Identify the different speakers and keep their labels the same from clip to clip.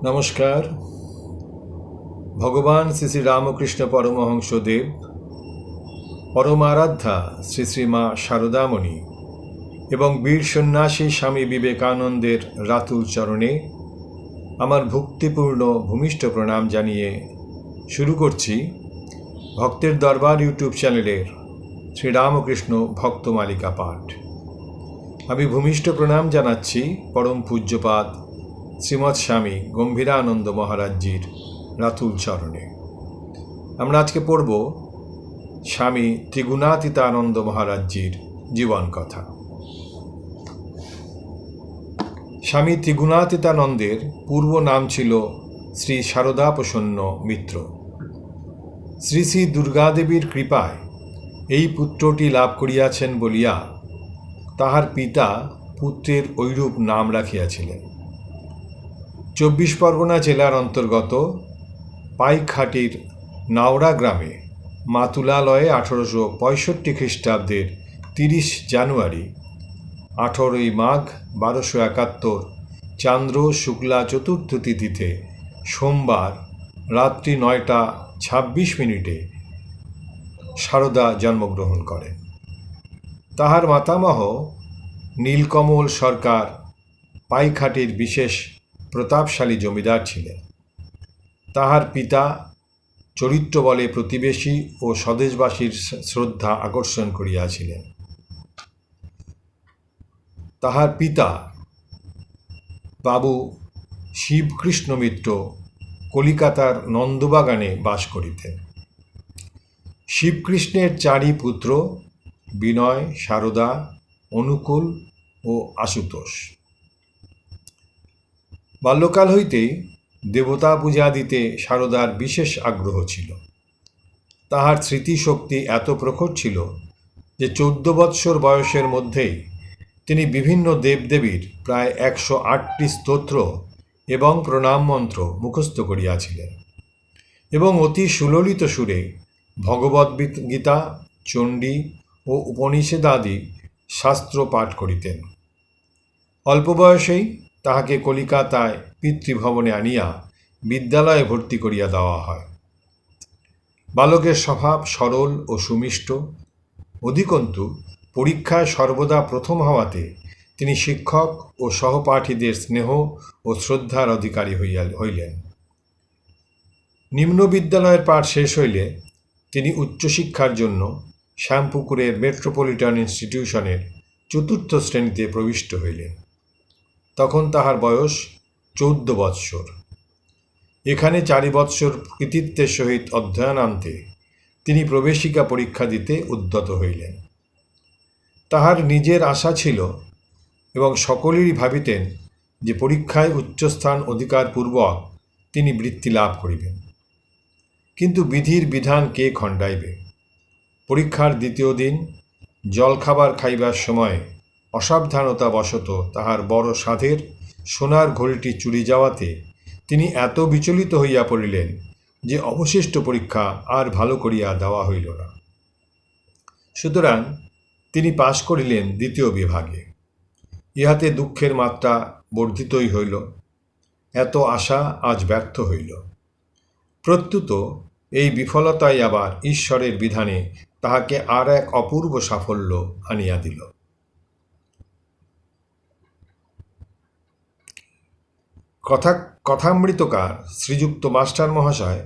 Speaker 1: নমস্কার। ভগবান শ্রী শ্রী রামকৃষ্ণ পরমহংসদেব, পরমারাধ্যা শ্রী শ্রী মা শারদামণি এবং বীর সন্ন্যাসী স্বামী বিবেকানন্দের রাতুল চরণে আমার ভক্তিপূর্ণ ভূমিষ্ঠ প্রণাম জানিয়ে শুরু করছি ভক্তের দরবার ইউটিউব চ্যানেলের শ্রীরামকৃষ্ণ ভক্তমালিকা পাঠ। আমি ভূমিষ্ঠ প্রণাম জানাচ্ছি পরম পূজ্যপাদ শ্রীমৎ স্বামী গম্ভীরানন্দ মহারাজজির রাতুল চরণে। আমরা আজকে পড়ব স্বামী ত্রিগুণাতীতানন্দ মহারাজজির জীবন কথা। স্বামী ত্রিগুণাতীতানন্দের পূর্ব নাম ছিল শ্রী শারদাপ্রসন্ন মিত্র। শ্রী শ্রী দুর্গাদেবীর কৃপায় এই পুত্রটি লাভ করিয়াছেন বলিয়া তাহার পিতা পুত্রের ঐরূপ নাম রাখিয়াছিলেন। ২৪ পরগনা জেলার অন্তর্গত পাইকহাটির নাওড়া গ্রামে মাতুলালয়ে ১৮৬৫ খ্রিস্টাব্দের ৩০ জানুয়ারি ১৮ই মাঘ ১২৭১ চান্দ্র শুক্লা চতুর্থ তিথিতে সোমবার রাত্রি ৯টা ২৬ শারদা জন্মগ্রহণ করেন। তাহার মাতামহ নীলকমল সরকার পাইকহাটির বিশেষ প্রতাপশালী জমিদার ছিলেন। তাহার পিতা চরিত্র বলে প্রতিবেশী ও স্বদেশবাসীর শ্রদ্ধা আকর্ষণ করিয়াছিলেন। তাহার পিতা বাবু শিবকৃষ্ণ মিত্র কলিকাতার নন্দবাগানে বাস করিতেন। শিবকৃষ্ণের ৪ই পুত্র বিনয়, শারদা, অনুকূল ও আশুতোষ। বাল্যকাল হইতেই দেবতা পূজা দিতে শারদার বিশেষ আগ্রহ ছিল। তাহার স্মৃতিশক্তি এত প্রখর ছিল যে ১৪ বৎসর বয়সের মধ্যেই তিনি বিভিন্ন দেবদেবীর প্রায় ১০৮টি স্তোত্র এবং প্রণাম মন্ত্র মুখস্থ করিয়াছিলেন এবং অতি সুললিত সুরে ভগবদ্গীতা, চণ্ডী ও উপনিষদাদি শাস্ত্র পাঠ করিতেন। অল্প বয়সেই তাহাকে কলিকাতায় পিতৃভবনে আনিয়া বিদ্যালয়ে ভর্তি করিয়া দেওয়া হয়। বালকের স্বভাব সরল ও সুমিষ্ট, অধিকন্তু পরীক্ষায় সর্বদা প্রথম হওয়াতে তিনি শিক্ষক ও সহপাঠীদের স্নেহ ও শ্রদ্ধার অধিকারী হইলেন। নিম্ন বিদ্যালয়ের পাঠ শেষ হইলে তিনি উচ্চশিক্ষার জন্য শ্যামপুকুরের মেট্রোপলিটন ইনস্টিটিউশনের ৪র্থ শ্রেণীতে প্রবিষ্ট হইলেন। তখন তাহার বয়স ১৪ বৎসর। এখানে ৪ বৎসর কৃতিত্বের সহিত অধ্যয়নান্তে তিনি প্রবেশিকা পরীক্ষা দিতে উদ্যত হইলেন। তাহার নিজের আশা ছিল এবং সকলেরই ভাবিতেন যে পরীক্ষায় উচ্চস্থান অধিকারপূর্বক তিনি বৃত্তি লাভ করিবেন। কিন্তু বিধির বিধান কে খণ্ডাইবে? পরীক্ষার দ্বিতীয় দিন জলখাবার খাইবার সময় অসাবধানতাবশত তাহার বড় সাধের সোনার ঘড়িটি চুরি যাওয়াতে তিনি এত বিচলিত হইয়া পড়িলেন যে অবশিষ্ট পরীক্ষা আর ভালো করিয়া দেওয়া হইল না। সুতরাং তিনি পাশ করিলেন দ্বিতীয় বিভাগে। ইহাতে দুঃখের মাত্রা বর্ধিতই হইল। এত আশা আজ ব্যর্থ হইল। প্রত্যুত এই বিফলতাই আবার ঈশ্বরের বিধানে তাহাকে আর এক অপূর্ব সাফল্য আনিয়া দিল। কথামৃতকার শ্রীযুক্ত মাস্টার মহাশয়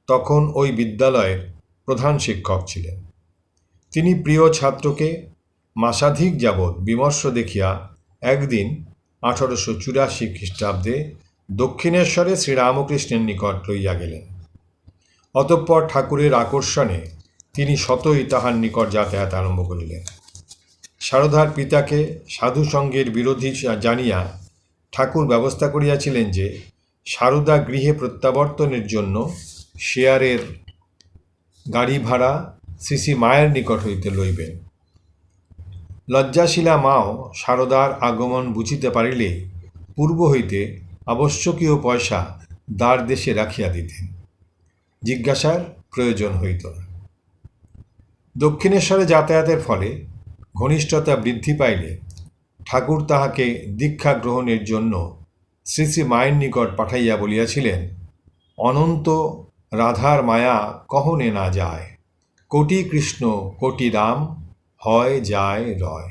Speaker 1: তখন ওই বিদ্যালয়ের প্রধান শিক্ষক ছিলেন। তিনি প্রিয় ছাত্রকে মাসাধিক যাবৎ বিমর্ষ দেখিয়া একদিন ১৮৮৪ খ্রিস্টাব্দে দক্ষিণেশ্বরে শ্রীরামকৃষ্ণের নিকট লইয়া গেলেন। অতঃপর ঠাকুরের আকর্ষণে তিনি স্বতই তাহার নিকট যাতায়াত আরম্ভ করিলেন। শারদার পিতাকে সাধুসঙ্গের বিরোধী জানিয়া ঠাকুর ব্যবস্থা করিয়াছিলেন যে শারদা গৃহে প্রত্যাবর্তনের জন্য শেয়ারের গাড়ি ভাড়া শ্রী শ্রী মায়ের নিকট হইতে লইবেন। লজ্জাশীলা মাও শারদার আগমন বুঝিতে পারিলে পূর্ব হইতে আবশ্যকীয় পয়সা দ্বার দেশে রাখিয়া দিতেন। জিজ্ঞাসার প্রয়োজন হইত না। দক্ষিণেশ্বরে যাতায়াতের ফলে ঘনিষ্ঠতা বৃদ্ধি পাইলে ঠাকুর তাহাকে দীক্ষা গ্রহণের জন্য শ্রী শ্রী মায়ের নিকট পাঠাইয়া বলিয়াছিলেন, অনন্ত রাধার মায়া কহনে না যায়, কোটি কৃষ্ণ কোটি রাম, হয় যায় রয়।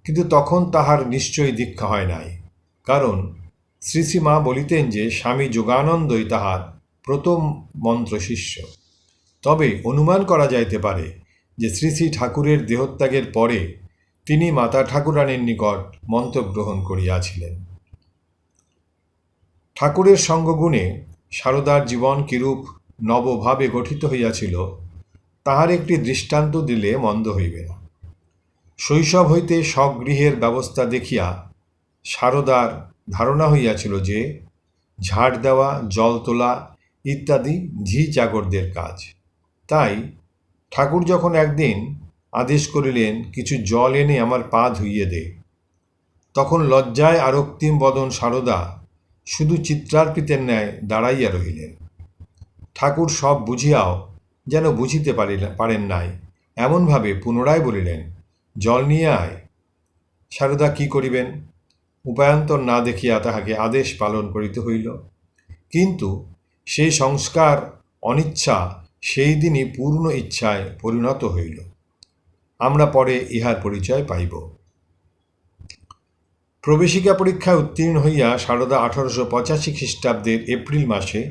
Speaker 1: কিন্তু তখন তাহার নিশ্চয়ই দীক্ষা হয় নাই, কারণ শ্রী শ্রী মা বলিতেন যে স্বামী যোগানন্দই তাহার প্রথম মন্ত্র শিষ্য। তবে অনুমান করা যাইতে পারে যে শ্রী শ্রী ঠাকুরের দেহত্যাগের পরে তিনি মাতা ঠাকুরানীর নিকট মন্ত্র গ্রহণ করিয়াছিলেন। ঠাকুরের সঙ্গগুণে সারদার জীবন কিরূপ নবভাবে গঠিত হইয়াছিল তাহার একটি দৃষ্টান্ত দিলে মন্দ হইবে না। শৈশব হইতে স্বগৃহের ব্যবস্থা দেখিয়া সারদার ধারণা হইয়াছিল যে ঝাড় দেওয়া, জল তোলা ইত্যাদি ঝি চাকরদের কাজ। তাই ঠাকুর যখন একদিন আদেশ করিলেন, কিছু জল এনে আমার পা ধুইয়ে দে, তখন লজ্জায় আরক্তিম বদন সারদা শুধু চিত্রার্পিতের ন্যায় দাঁড়াইয়া রহিলেন। ঠাকুর সব বুঝিয়াও যেন বুঝিতে পারেন নাই, এমনভাবে পুনরায় বলিলেন, জল নিয়ে আয়। সারদা কি করিবেন, উপায়ান্তর না দেখিয়া তাহাকে আদেশ পালন করিতে হইল। কিন্তু সেই সংস্কার অনিচ্ছা সেই দিনই পূর্ণ ইচ্ছায় পরিণত হইল। আমরা পরে ইহার পরিচয় পাইব। প্রবেশিকা পরীক্ষায় উত্তীর্ণ হইয়া সারদা 1885 খ্রিস্টাব্দের এপ্রিল মাসে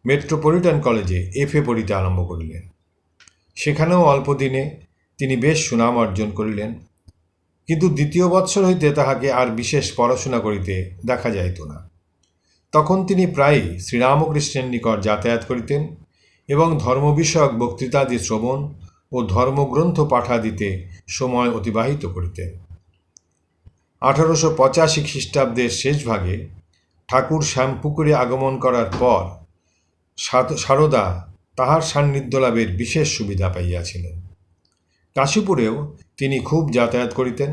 Speaker 1: মেট্রোপলিটন কলেজে FA পড়িতে আরম্ভ করিলেন। সেখানেও অল্পদিনে তিনি বেশ সুনাম অর্জন করিলেন, কিন্তু দ্বিতীয় বৎসর হইতে তাহাকে আর বিশেষ পড়াশোনা করিতে দেখা যাইত না। তখন তিনি প্রায়ই শ্রীরামকৃষ্ণের নিকট যাতায়াত করিতেন এবং ধর্মবিষয়ক বক্তৃতাদি শ্রবণ ও ধর্মগ্রন্থ পাঠাদিতে সময় অতিবাহিত করিতেন। 1885 খ্রিস্টাব্দের শেষ ভাগে ঠাকুর শ্যামপুকুরে আগমন করার পর সারদা তাহার সান্নিধ্য লাভের বিশেষ সুবিধা পাইয়াছিলেন। কাশীপুরেও তিনি খুব যাতায়াত করিতেন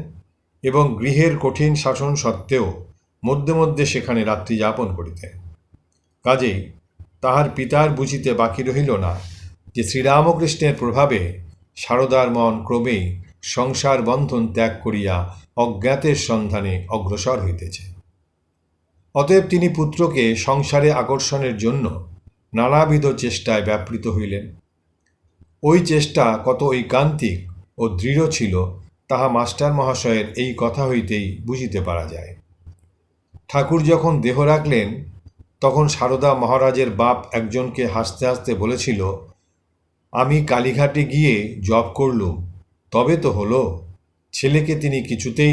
Speaker 1: এবং গৃহের কঠিন শাসন সত্ত্বেও মধ্যে মধ্যে সেখানে রাত্রি যাপন করিতেন। কাজেই তাহার পিতার বুঝিতে বাকি রহিল না যে শ্রীরামকৃষ্ণের প্রভাবে সারদার মন ক্রমেই সংসার বন্ধন ত্যাগ করিয়া অজ্ঞাতের সন্ধানে অগ্রসর হইতেছে। অতএব তিনি পুত্রকে সংসারে আকর্ষণের জন্য নানাবিধ চেষ্টায় ব্যাপৃত হইলেন। ওই চেষ্টা কত ঐকান্তিক ও দৃঢ় ছিল তাহা মাস্টার মহাশয়ের এই কথা হইতেই বুঝিতে পারা যায়। ঠাকুর যখন দেহ রাখলেন তখন সারদা মহারাজের বাপ একজনকে হাসতে হাসতে বলেছিল, আমি কালীঘাটে গিয়ে জপ করলুম, তবে তো হলো। ছেলেকে তিনি কিছুতেই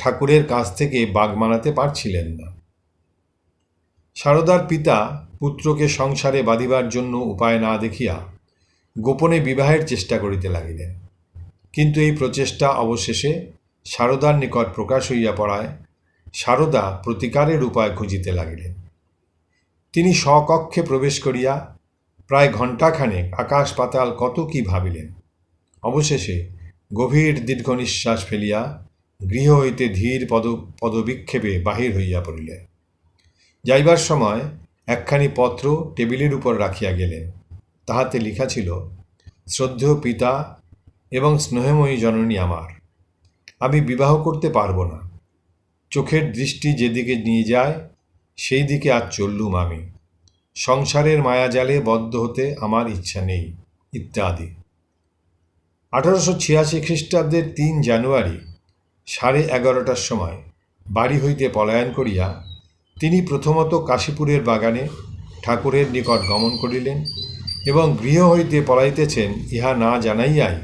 Speaker 1: ঠাকুরের কাছ থেকে বাগ মানাতে পারছিলেন না। সারদার পিতা পুত্রকে সংসারে বাঁধিবার জন্য উপায় না দেখিয়া গোপনে বিবাহের চেষ্টা করিতে লাগিলেন। কিন্তু এই প্রচেষ্টা অবশেষে সারদার নিকট প্রকাশ হইয়া পড়ায় সারদা প্রতিকারের উপায় খুঁজিতে লাগিলেন। তিনি স্বকক্ষে প্রবেশ করিয়া প্রায় ঘণ্টাখানেক আকাশ পাতাল কত কি ভাবিলেন। অবশেষে গভীর দীর্ঘ নিঃশ্বাস ফেলিয়া গৃহ হইতে ধীর পদবিক্ষেপে বাহির হইয়া পড়িলেন। যাইবার সময় একখানি পত্র টেবিলের উপর রাখিয়া গেলেন। তাহাতে লিখা ছিল, শ্রদ্ধেয় পিতা এবং স্নেহময়ী জননী আমার, আমি বিবাহ করতে পারব না। চোখের দৃষ্টি যেদিকে নিয়ে যায় সেই দিকে আজ চললুম আমি। সংসারের মায়াজালে বদ্ধ হতে আমার ইচ্ছা নেই, ইত্যাদি। 1886 খ্রিস্টাব্দের 3 জানুয়ারি 11:30টার সময় বাড়ি হইতে পলায়ন করিয়া তিনি প্রথমত কাশীপুরের বাগানে ঠাকুরের নিকট গমন করিলেন এবং গৃহ হইতে পলাইতেছেন ইহা না জানাইয়াই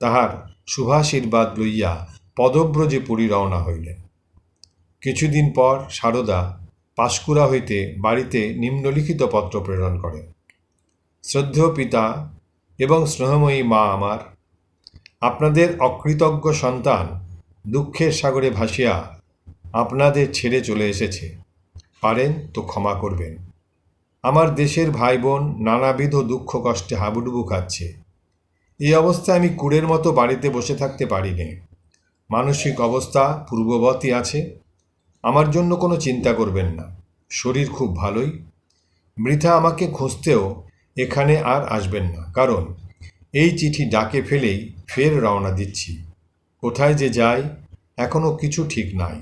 Speaker 1: তাহার শুভাশীর্বাদ লইয়া পদব্রজে পুরী রওনা হইলেন। কিছুদিন পর সারদা পাঁশকুড়া হইতে বাড়িতে নিম্নলিখিত পত্র প্রেরণ করেন। শ্রদ্ধেয় পিতা এবং স্নেহময়ী মা আমার, আপনাদের অকৃতজ্ঞ সন্তান দুঃখের সাগরে ভাসিয়া আপনাদের ছেড়ে চলে এসেছে। পারেন তো ক্ষমা করবেন। আমার দেশের ভাই বোন নানাবিধ দুঃখ কষ্টে হাবুডুবু খাচ্ছে। এই অবস্থায় আমি কুড়ের মতো বাড়িতে বসে থাকতে পারি নে। মানসিক অবস্থা পূর্ববতই আছে। আমার জন্য কোনো চিন্তা করবেন না। শরীর খুব ভালোই। বৃথা আমাকে খুঁজতেও এখানে আর আসবেন না, কারণ এই চিঠি ডাকে ফেলেই ফের রওনা দিচ্ছি। কোথায় যে যাই এখনও কিছু ঠিক নাই।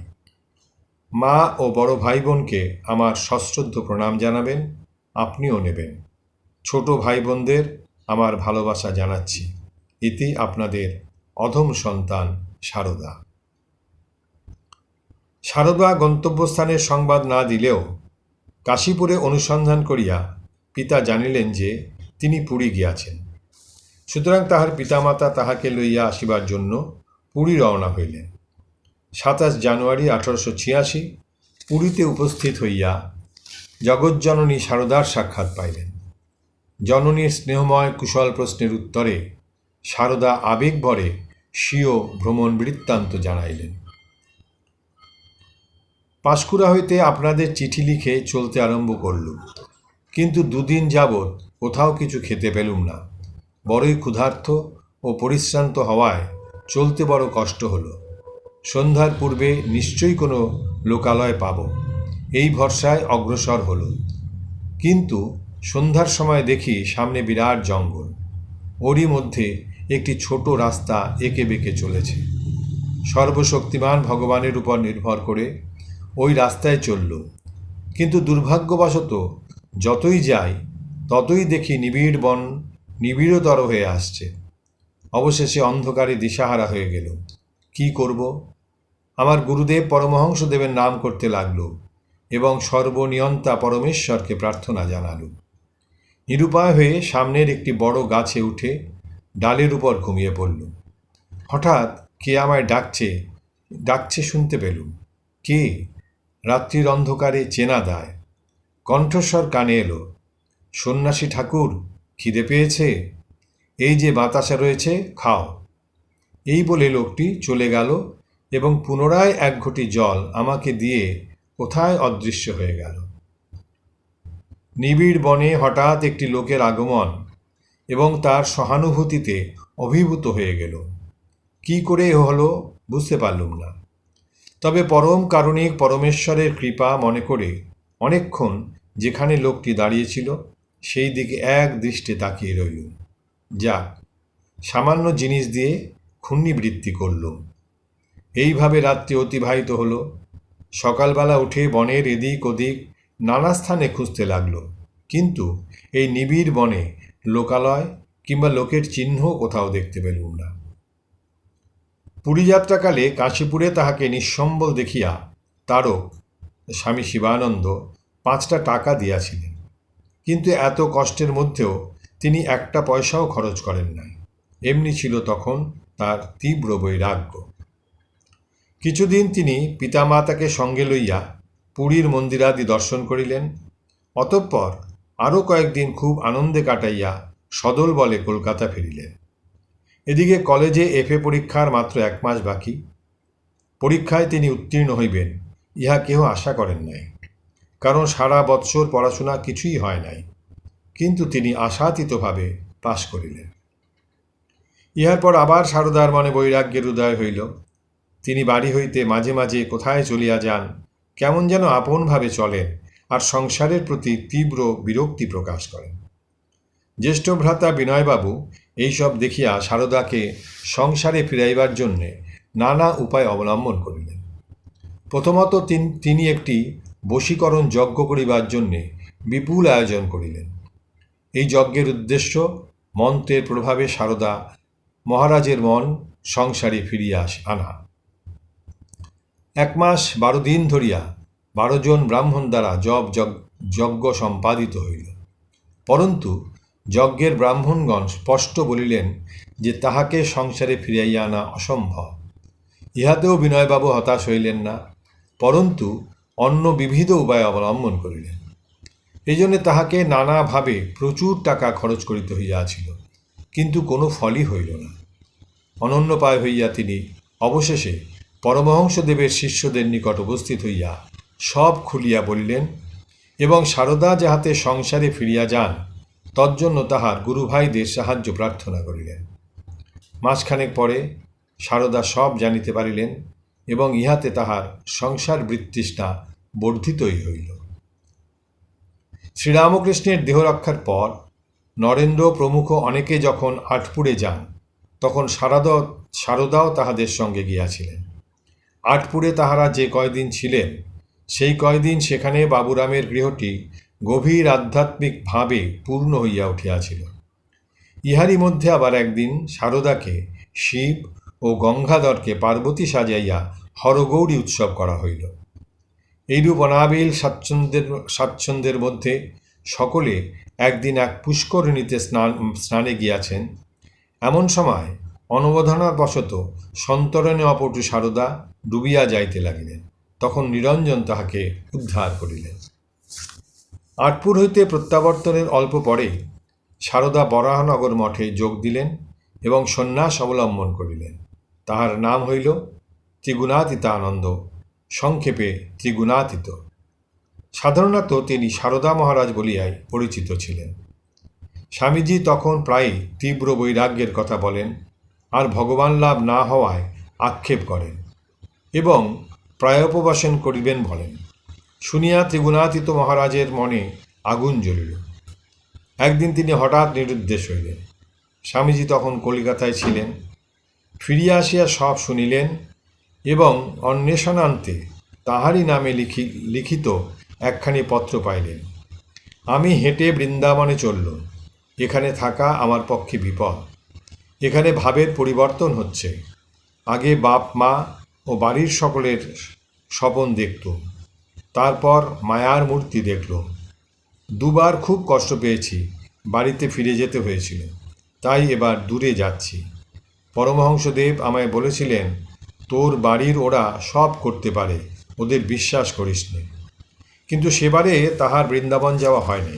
Speaker 1: মা ও বড় ভাই বোনকে আমার সশ্রদ্ধ প্রণাম জানাবেন, আপনিও নেবেন। ছোট ভাই বোনদের আমার ভালোবাসা জানাচ্ছি। ইতি আপনাদের অধম সন্তান সারদা। সারদা গন্তব্যস্থানের সংবাদ না দিলেও কাশীপুরে অনুসন্ধান করিয়া পিতা জানিলেন যে তিনি পুরী গিয়াছেন। সুতরাং তাহার পিতামাতা তাহাকে লইয়া আসিবার জন্য পুরী রওনা হইলেন। 27 জানুয়ারি 1886 পুরীতে উপস্থিত হইয়া জগজ্জননী সারদার সাক্ষাৎ পাইলেন। জননীর স্নেহময় কুশল প্রশ্নের উত্তরে সারদা আবেগভরে স্বীয় ভ্রমণ বৃত্তান্ত জানাইলেন। পাঁশকুড়া হইতে আপনাদের চিঠি লিখে চলতে আরম্ভ করলুম, কিন্তু 2 দিন যাবৎ কোথাও কিছু খেতে পেলুম না। বড়ই ক্ষুধার্ত ও পরিশ্রান্ত হওয়ায় চলতে বড় কষ্ট হলো। সন্ধ্যার পূর্বে নিশ্চয়ই কোনো লোকালয় পাব, এই ভরসায় অগ্রসর হল। কিন্তু সন্ধ্যার সময় দেখি সামনে বিরাট জঙ্গল, ওরই মধ্যে একটি ছোট রাস্তা এঁকে বেঁকে চলেছে। সর্বশক্তিমান ভগবানের উপর নির্ভর করে ওই রাস্তায় চলল, কিন্তু দুর্ভাগ্যবশত যতই যাই ততই দেখি নিবিড় বন নিবিড়তর হয়ে আসছে। অবশেষে অন্ধকারে দিশাহারা হয়ে গেল। কি করব? আমার গুরুদেব পরমহংসদেবের নাম করতে লাগল এবং সর্বনিয়ন্তা পরমেশ্বরকে প্রার্থনা জানাল। নিরুপায় হয়ে সামনের একটি বড় গাছে উঠে ডালের উপর ঘুমিয়ে পড়ল। হঠাৎ কে আমায় ডাকছে শুনতে পেলুম। কে? রাত্রির অন্ধকারে চেনা দায়। কণ্ঠস্বর কানে এলো, সন্ন্যাসী ঠাকুর, খিদে পেয়েছে? এই যে বাতাসা রয়েছে, খাও। এই বলে লোকটি চলে গেল এবং পুনরায় 1 ঘটি জল আমাকে দিয়ে কোথায় অদৃশ্য হয়ে গেল। নিবিড় বনে হঠাৎ একটি লোকের আগমন এবং তার সহানুভূতিতে অভিভূত হয়ে গেল। কি করে হলো বুঝতে পারলুম না, তবে পরম কারুণিক পরমেশ্বরের কৃপা মনে করে অনেকক্ষণ যেখানে লোকটি দাঁড়িয়েছিল সেই দিকে এক দৃষ্টে তাকিয়ে রইলুম। যাক, সামান্য জিনিস দিয়ে ক্ষুণ্ণিবৃত্তি করলুম। এইভাবে রাত্রি অতিবাহিত হলো। সকালবেলা উঠে বনের এদিক ওদিক নানা স্থানে খুঁজতে লাগল, কিন্তু এই নিবিড় বনে লোকালয় কিংবা লোকের চিহ্ন কোথাও দেখতে পেলুম না। পুরীযাত্রাকালে কাশীপুরে তাহাকে নিঃসম্বল দেখিয়া তারক স্বামী শিবানন্দ 5টা টাকা দিয়াছিলেন, কিন্তু এত কষ্টের মধ্যেও তিনি 1টা পয়সাও খরচ করেন নাই। এমনি ছিল তখন তার তীব্র বৈরাগ্য। কিছুদিন তিনি পিতামাতাকে সঙ্গে লইয়া পুরীর মন্দিরাদি দর্শন করিলেন। অতঃপর আরও কয়েকদিন খুব আনন্দে কাটাইয়া সদল বলে কলকাতা ফিরিলেন। এদিকে কলেজে FA পরীক্ষার মাত্র 1 মাস বাকি। পরীক্ষায় তিনি উত্তীর্ণ হইবেন ইহা কেহ আশা করেন নাই, কারণ সারা বৎসর পড়াশোনা কিছুই হয় নাই, কিন্তু তিনি আশাতীতভাবে পাশ করিলেন। ইহার পর আবার সারদার মনে বৈরাগ্যের উদয় হইল। তিনি বাড়ি হইতে মাঝে মাঝে কোথায় চলিয়া যান, কেমন যেন আপনভাবে চলেন আর সংসারের প্রতি তীব্র বিরক্তি প্রকাশ করেন। জ্যেষ্ঠ ভ্রাতা বিনয়বাবু এইসব দেখিয়া সারদাকে সংসারে ফিরাইবার জন্যে নানা উপায় অবলম্বন করিলেন। প্রথমত তিনি একটি বশীকরণ যজ্ঞ করিবার জন্যে বিপুল আয়োজন করিলেন। এই যজ্ঞের উদ্দেশ্য মন্ত্রের প্রভাবে সারদা মহারাজের মন সংসারে ফিরিয়া আনা। 1 মাস 12 দিন ধরিয়া 12 জন ব্রাহ্মণ দ্বারা যজ্ঞ সম্পাদিত হইল, পরন্তু যজ্ঞের ব্রাহ্মণগণ স্পষ্ট বলিলেন যে তাহাকে সংসারে ফিরাইয়া আনা অসম্ভব। ইহাতেও বিনয়বাবু হতাশ হইলেন না, পরন্তু অন্য বিবিধ উপায় অবলম্বন করিলেন। এই জন্যে তাহাকে নানাভাবে প্রচুর টাকা খরচ করিতে হইয়াছিল, কিন্তু কোনো ফলই হইল না। অনন্যপায় হইয়া তিনি অবশেষে পরমহংসদেবের শিষ্যদের নিকট উপস্থিত হইয়া সব খুলিয়া বলিলেন এবং সারদা যাহাতে সংসারে ফিরিয়া যান তজ্জন্য তাহার গুরুভাইদের সাহায্য প্রার্থনা করিলেন। মাসখানেক পরে সারদা সব জানিতে পারিলেন এবং ইহাতে তাহার সংসার বৃত্তৃষ্ণা বর্ধিতই হইল। শ্রীরামকৃষ্ণের দেহরক্ষার পর নরেন্দ্র প্রমুখ অনেকে যখন আটপুরে যান তখন সারদাও তাহাদের সঙ্গে গিয়াছিলেন। আটপুরে তাহারা যে কয়দিন ছিলেন সেই কয়দিন সেখানে বাবুরামের গৃহটি গভীর আধ্যাত্মিক ভাবে পূর্ণ হইয়া উঠিয়াছিল। ইহারই মধ্যে আবার একদিন শারদাকে শিব ও গঙ্গাধরকে পার্বতী সাজাইয়া হরগৌরী উৎসব করা হইল। এইরূপ অনাবিল স্বাচ্ছন্দ্যের মধ্যে সকলে একদিন এক পুষ্করিণীতে স্নানে গিয়াছেন। এমন সময় অনবধানবশত সন্তরণে অপটু শারদা ডুবিয়া যাইতে লাগিলেন। তখন নিরঞ্জন তাহাকে উদ্ধার করিলেন। আটপুর হইতে প্রত্যাবর্তনের অল্প পরেই শারদা বরাহনগর মঠে যোগ দিলেন এবং সন্ন্যাস অবলম্বন করিলেন। তাহার নাম হইল ত্রিগুণাতীতানন্দ, সংক্ষেপে ত্রিগুণাতীত। সাধারণত তিনি সারদা মহারাজ বলিয়াই পরিচিত ছিলেন। স্বামীজি তখন প্রায়ই তীব্র বৈরাগ্যের কথা বলেন আর ভগবান লাভ না হওয়ায় আক্ষেপ করেন এবং প্রায়োপবাসন করিবেন বলেন। শুনিয়া ত্রিগুণাতীত মহারাজের মনে আগুন জ্বলিল। একদিন তিনি হঠাৎ নিরুদ্দেশ হইলেন। স্বামীজি তখন কলিকাতায় ছিলেন। ফিরিয়া আসিয়া সব শুনিলেন এবং অন্বেষণান্তে তাহারই নামে লিখিত একখানি পত্র পাইলেন। আমি হেঁটে বৃন্দাবনে চললুম। এখানে থাকা আমার পক্ষে বিপদ। এখানে ভাবের পরিবর্তন হচ্ছে। আগে বাপ মা ও বাড়ির সকলের স্বপন দেখতুম, তারপর মায়ার মূর্তি দেখলুম। দুবার খুব কষ্ট পেয়েছি, বাড়িতে ফিরে যেতে হয়েছিল, তাই এবার দূরে যাচ্ছি। পরমহংসদেব আমায় বলেছিলেন, তোর বাড়ির ওরা সব করতে পারে, ওদের বিশ্বাস করিস নে। কিন্তু সেবারে তাহার বৃন্দাবন যাওয়া হয়নি।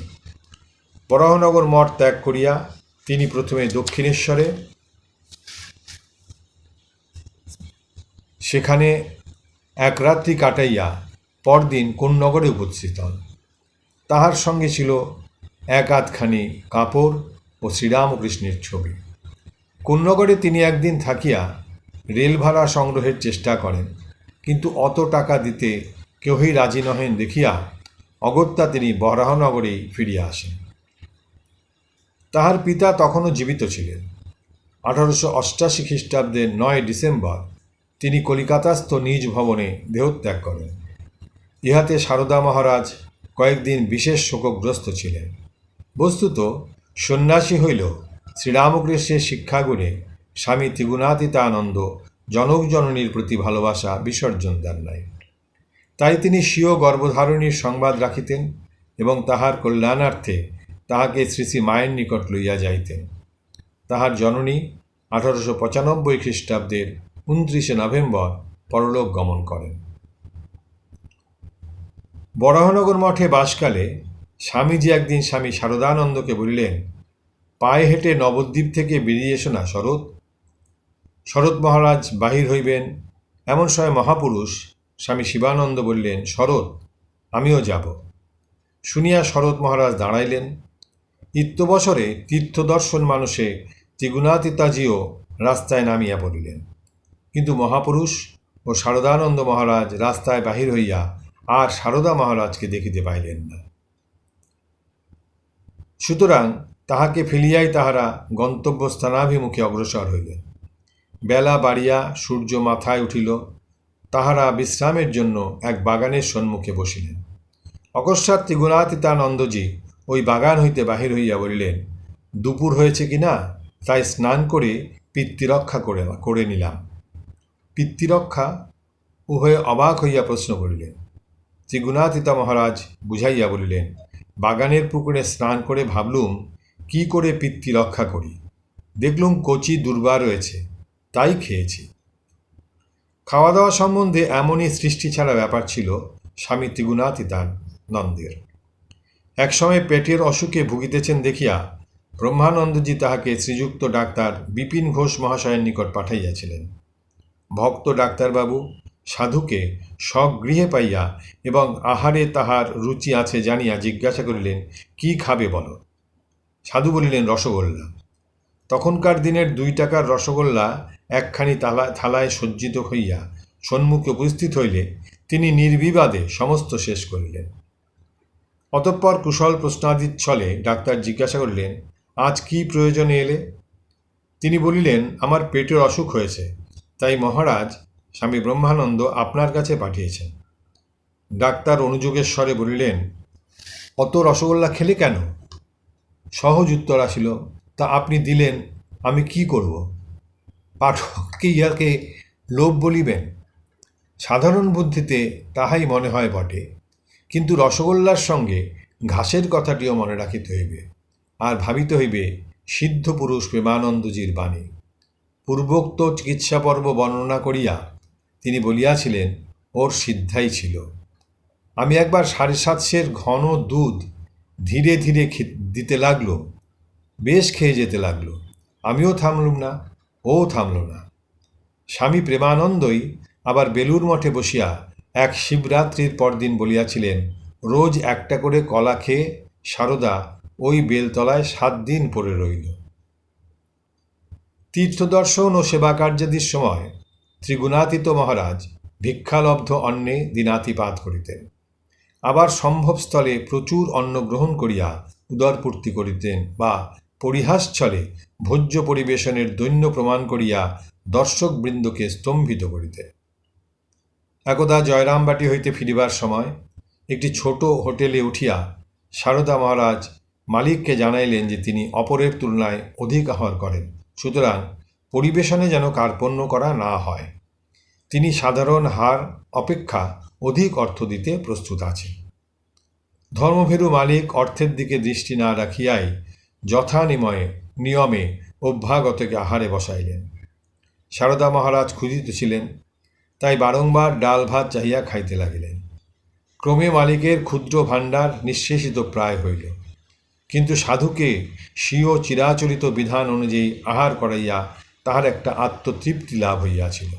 Speaker 1: বরাহনগর মঠ ত্যাগ করিয়া তিনি প্রথমে দক্ষিণেশ্বরে, সেখানে এক রাত্রি কাটাইয়া পরদিন কোন্নগরে উপস্থিত হন। তাহার সঙ্গে ছিল এক আধখানি কাপড় ও শ্রীরামকৃষ্ণের ছবি। কোন্নগরে তিনি একদিন থাকিয়া রেল ভাড়া সংগ্রহের চেষ্টা করেন, কিন্তু অত টাকা দিতে কেউই রাজি নহেন দেখিয়া অগত্যা তিনি বরাহনগরেই ফিরিয়া আসেন। তাহার পিতা তখনও জীবিত ছিলেন। 1888 খ্রিস্টাব্দের 9 ডিসেম্বর তিনি কলিকাতাস্থ নিজ ভবনে দেহত্যাগ করেন। ইহাতে সারদা মহারাজ কয়েকদিন বিশেষ শোকগ্রস্ত ছিলেন। বস্তুত সন্ন্যাসী হইল শ্রীরামকৃষ্ণের শিক্ষাগুণে স্বামী ত্রিগুণাতীতানন্দ জনক জননীর প্রতি ভালোবাসা বিসর্জন দেন নাই। তাই তিনি স্বীয় গর্ভধারণীর সংবাদ রাখিতেন এবং তাহার কল্যাণার্থে তাহাকে শ্রী শ্রী মায়ের নিকট লইয়া যাইতেন। তাহার জননী 1895 খ্রিস্টাব্দের 29 নভেম্বর পরলোক গমন করেন। বরাহনগর মঠে বাসকালে স্বামীজি একদিন স্বামী শারদানন্দকে বলিলেন, পায়ে হেঁটে নবদ্বীপ থেকে বেরিয়ে এসো না শরৎ। শরৎ মহারাজ বাহির হইবেন। এমন সময় মহাপুরুষ স্বামী শিবানন্দ বললেন, শরৎ, আমিও যাব। শুনিয়া শরৎ মহারাজ দাঁড়াইলেন। ইত্যবসরে তীর্থদর্শন মানুষে ত্রিগুণাতীতাজিও রাস্তায় নামিয়া পড়িলেন। কিন্তু মহাপুরুষ ও শারদানন্দ মহারাজ রাস্তায় বাহির হইয়া আর সারদা মহারাজকে দেখিতে পাইলেন না। সুতরাং তাহাকে ফেলিয়াই তাহারা গন্তব্যস্থানাভিমুখে অগ্রসর হইলেন। বেলা বাড়িয়া সূর্য মাথায় উঠিল। তাহারা বিশ্রামের জন্য এক বাগানের সম্মুখে বসিলেন। অকস্মাৎ ত্রিগুণাতীতানন্দজি ওই বাগান হইতে বাহির হইয়া বলিলেন, দুপুর হয়েছে কি না, তাই স্নান করে পিতৃরক্ষা করে নিলাম। পিতৃরক্ষা? উভয়ে অবাক হইয়া প্রশ্ন করিলেন। ত্রিগুণাতীতা মহারাজ বুঝাইয়া বলিলেন, বাগানের পুকুরে স্নান করে ভাবলুম কি করে পিতৃরক্ষা করি। দেখলুম কচি দুর্বা রয়েছে, তাই খেয়েছি। খাওয়া দাওয়া সম্বন্ধে এমনই সৃষ্টি ছাড়া ব্যাপার ছিল স্বামী ত্রিগুণাতীতানন্দের। একসময় পেটের অসুখে ভুগিতেছেন দেখিয়া ব্রহ্মানন্দজি তাহাকে শ্রীযুক্ত ডাক্তার বিপিন ঘোষ মহাশয়ের নিকট পাঠাইয়াছিলেন। ভক্ত ডাক্তারবাবু সাধুকে স্বগৃহে পাইয়া এবং আহারে তাহার রুচি আছে জানিয়া জিজ্ঞাসা করিলেন, কি খাবে বলো? সাধু বলিলেন, রসগোল্লা। তখনকার দিনের 2 টাকার রসগোল্লা একখানি থালায় সজ্জিত হইয়া সম্মুখে উপস্থিত হইলে তিনি নির্বিবাদে সমস্ত শেষ করিলেন। অতঃপর কুশল প্রশ্নাদির ছলে ডাক্তার জিজ্ঞাসা করিলেন, আজ কি প্রয়োজনে এলে? তিনি বলিলেন, আমার পেটের অসুখ হয়েছে, তাই মহারাজ স্বামী ব্রহ্মানন্দ আপনার কাছে পাঠিয়েছেন। ডাক্তার অনুযোগের স্বরে বলিলেন, অত রসগোল্লা খেলে কেন? সহজ উত্তর আসিল, তা আপনি দিলেন, আমি কি করব? পাঠককে ইহাকে লোভ বলিবেন? সাধারণ বুদ্ধিতে তাহাই মনে হয় বটে, কিন্তু রসগোল্লার সঙ্গে ঘাসের কথাটিও মনে রাখিতে হইবে, আর ভাবিতে হইবে সিদ্ধ পুরুষ প্রেমানন্দজির বাণী। পূর্বোক্ত চিকিৎসা পর্ব বর্ণনা করিয়া তিনি বলিয়াছিলেন, ওর সিদ্ধাই ছিল। আমি একবার 7.5 ঘন দুধ ধীরে ধীরে দিতে লাগলো, বেশ খেয়ে যেতে লাগলো। আমিও থামলুম না, ও থামল না। স্বামী প্রেমানন্দই আবার বেলুর মঠে বসিয়া এক শিবরাত্রির পরদিন বলিয়াছিলেন, রোজ একটা করে কলা খেয়ে সারদা ওই বেলতলায় 7 দিন পড়ে রইল। তীর্থদর্শন ও সেবাকার্যাদির সময় ত্রিগুণাতীত মহারাজ ভিক্ষালব্ধ অন্নে দিনাতিপাত করিতেন। আবার সম্ভবস্থলে প্রচুর অন্ন গ্রহণ করিয়া উদরপূর্তি করিতেন, বা পরিহাসছলে ভোজ্য পরিবেশনের দৈন্য প্রমাণ করিয়া দর্শকবৃন্দকে স্তম্ভিত করিতেন। একদা জয়রামবাটি হইতে ফিরিবার সময় একটি ছোট হোটেলে উঠিয়া সারদা মহারাজ মালিককে জানাইলেন যে তিনি অপরের তুলনায় অধিক আহার করেন, সুতরাং পরিবেশনে যেন কার্পণ্য করা না হয়। তিনি সাধারণ হার অপেক্ষা অধিক অর্থ দিতে প্রস্তুত আছেন। ধর্মভীরু মালিক অর্থের দিকে দৃষ্টি না রাখিয়াই নিয়মে অভ্যাগতকে আহারে বসাইলেন। সারদা মহারাজ ক্ষুধিত ছিলেন, তাই বারংবার ডাল ভাত চাহিয়া খাইতে লাগিলেন। ক্রমে মালিকের ক্ষুদ্র ভাণ্ডার নিঃশেষিত প্রায় হইল, কিন্তু সাধুকে স্বীয় চিরাচরিত বিধান অনুযায়ী আহার করাইয়া তাহার একটা আত্মতৃপ্তি লাভ হইয়াছিল।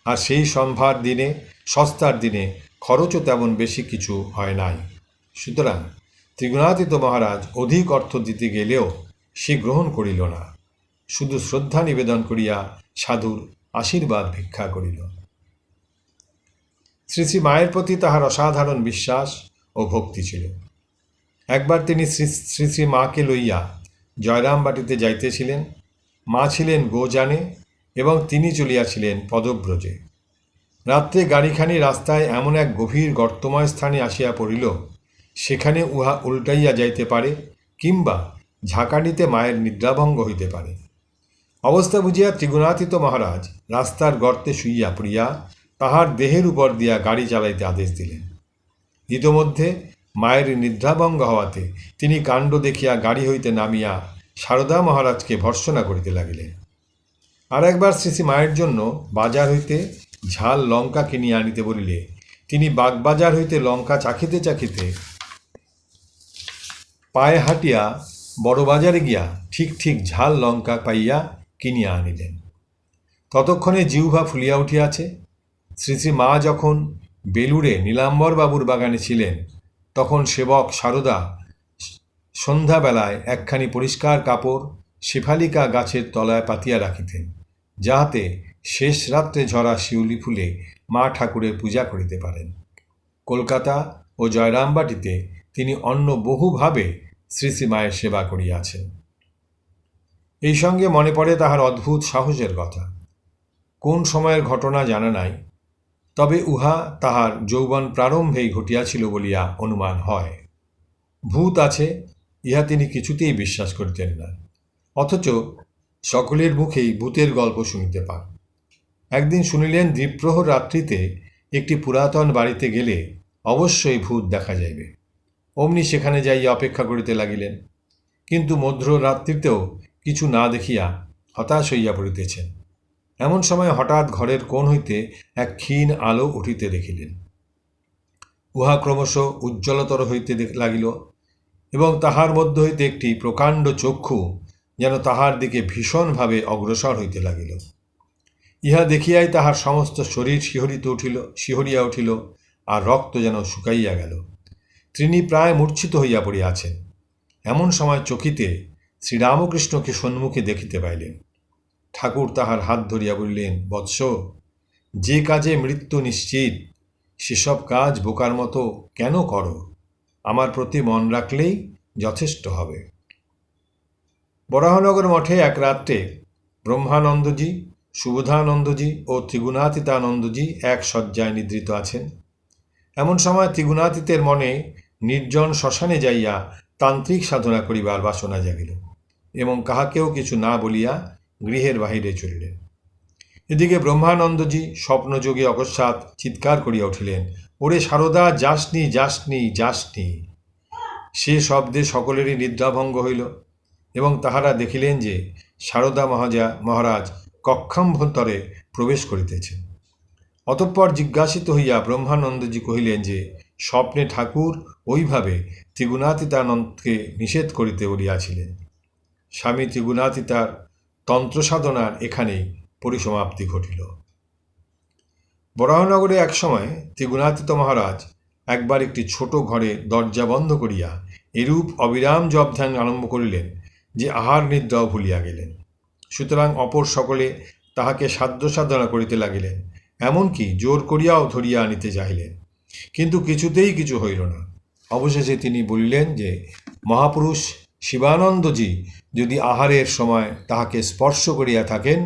Speaker 1: আর সেই সম্ভার দিনে, সস্তার দিনে খরচও তেমন বেশি কিছু হয় নাই। সুতরাং ত্রিগুণাতীত মহারাজ অধিক অর্থ দিতে গেলেও সে গ্রহণ করিল না, শুধু শ্রদ্ধা নিবেদন করিয়া সাধুর আশীর্বাদ ভিক্ষা করিল। শ্রী শ্রী মায়ের প্রতি তাহার অসাধারণ বিশ্বাস ও ভক্তি ছিল। একবার তিনি শ্রী শ্রী মাকে লইয়া জয়রামবাটিতে যাইতেছিলেন। মা ছিলেন গোজানে এবং তিনি চলিয়াছিলেন পদব্রজে। রাত্রে গাড়িখানি রাস্তায় এমন এক গভীর গর্তময় স্থানে আসিয়া পড়িল, সেখানে উহা উল্টাইয়া যাইতে পারে, কিংবা ঝাঁকানিতে মায়ের নিদ্রাভঙ্গ হইতে পারে। অবস্থা বুঝিয়া ত্রিগুণাতীত মহারাজ রাস্তার গর্তে শুইয়া পড়িয়া তাহার দেহের উপর দিয়া গাড়ি চালাইতে আদেশ দিলেন। ইতোমধ্যে মায়ের নিদ্রাভঙ্গ হওয়াতে তিনি কাণ্ড দেখিয়া গাড়ি হইতে নামিয়া সারদা মহারাজকে ভর্ৎসনা করিতে লাগিলেন। আর একবার শ্রী শ্রী মায়ের জন্য বাজার হইতে ঝাল লঙ্কা কিনিয়া আনিতে বলিলে তিনি বাগবাজার হইতে লঙ্কা চাখিতে চাখিতে পায়ে হাঁটিয়া বড় বাজারে গিয়া ঠিক ঠিক ঝাল লঙ্কা পাইয়া কিনিয়া আনিলেন। ততক্ষণে জিহ্বা ফুলিয়া উঠিয়াছে। শ্রী শ্রী মা যখন বেলুড়ে নীলাম্বরবাবুর বাগানে ছিলেন, তখন সেবক সারদা সন্ধ্যাবেলায় একখানি পরিষ্কার কাপড় শেফালিকা গাছের তলায় পাতিয়া রাখিতেন, যাহাতে শেষ রাত্রে ঝরা শিউলি ফুলে মা ঠাকুরের পূজা করিতে পারেন। কলকাতা ও জয়রামবাটিতে তিনি অন্য বহুভাবে শ্রী শ্রী মায়ের সেবা করিয়াছেন। এই সঙ্গে মনে পড়ে তাহার অদ্ভুত সাহসের কথা। কোন সময়ের ঘটনা জানা নাই, তবে উহা তাহার যৌবন প্রারম্ভেই ঘটিয়াছিল বলিয়া অনুমান হয়। ভূত আছে ইহা তিনি কিছুতেই বিশ্বাস করিতেন না, অথচ সকলের মুখেই ভূতের গল্প শুনিতে পান। একদিন শুনিলেন দ্বিপ্রহর রাত্রিতে একটি পুরাতন বাড়িতে গেলে অবশ্যই ভূত দেখা যাইবে। অমনি সেখানে যাইয়া অপেক্ষা করিতে লাগিলেন, কিন্তু মধ্যরাত্রিতেও কিছু না দেখিয়া হতাশ হইয়া পড়িতেছেন। এমন সময় হঠাৎ ঘরের কোণ হইতে এক ক্ষীণ আলো উঠিতে দেখিলেন। উহা ক্রমশ উজ্জ্বলতর হইতে লাগিল এবং তাহার মধ্য হইতে একটি প্রকাণ্ড চক্ষু যেন তাহার দিকে ভীষণভাবে অগ্রসর হইতে লাগিল। ইহা দেখিয়াই তাহার সমস্ত শরীর শিহরিয়া উঠিল, আর রক্ত যেন শুকাইয়া গেল। তিনি প্রায় মূর্ছিত হইয়া পড়িয়াছেন। এমন সময় চকিতে শ্রীরামকৃষ্ণকে সম্মুখে দেখিতে পাইলেন। ঠাকুর তাহার হাত ধরিয়া বলিলেন, বৎস, যে কাজে মৃত্যু নিশ্চিত সেসব কাজ বোকার মতো কেন করো? আমার প্রতি মন রাখলেই যথেষ্ট হবে। বরাহনগর মঠে এক রাত্রে ব্রহ্মানন্দজি, সুবোধানন্দজি ও ত্রিগুণাতীতানন্দজি এক শয্যায় নিদ্রিত আছেন। এমন সময় ত্রিগুণাতীতের মনে নির্জন শ্মশানে যাইয়া তান্ত্রিক সাধনা করিবার বাসনা জাগিল এবং কাহাকেও কিছু না বলিয়া গৃহের বাহিরে চলিলেন। এদিকে ব্রহ্মানন্দজি স্বপ্নযোগে অকস্মাৎ চিৎকার করিয়া উঠিলেন, ওরে সারদা, যাসনি যাসনি যাসনি। সে শব্দে সকলেরই নিদ্রাভঙ্গ হইল এবং তাহারা দেখিলেন যে সারদা মহারাজ কক্ষাভ্যন্তরে প্রবেশ করিতেছেন। অতঃপর জিজ্ঞাসিত হইয়া ব্রহ্মানন্দজি কহিলেন যে স্বপ্নে ঠাকুর ওইভাবে ত্রিগুণাতীতানন্দকে নিষেধ করিতে বলিয়াছিলেন। স্বামী ত্রিগুণাতীতার তন্ত্রসাধনার এখানেই পরিসমাপ্তি ঘটিল। বরাহনগরে একসময় ত্রিগুণাতীত মহারাজ একবার একটি ছোট ঘরে দরজা বন্ধ করিয়া এরূপ অবিরাম জপ ধ্যান আরম্ভ করিলেন যে আহার নিদ্রাও ভুলিয়া গেলেন। সুতরাং অপর সকলে তাহাকে সাধ্য সাধনা করিতে লাগিলেন, এমনকি জোর করিয়াও ধরিয়া আনিতে চাহিলেন, কিন্তু কিছুতেই কিছু হইল না। অবশেষে তিনি বলিলেন যে মহাপুরুষ শিবানন্দজি যদি আহারের সময় তাহাকে স্পর্শ করিয়া থাকেন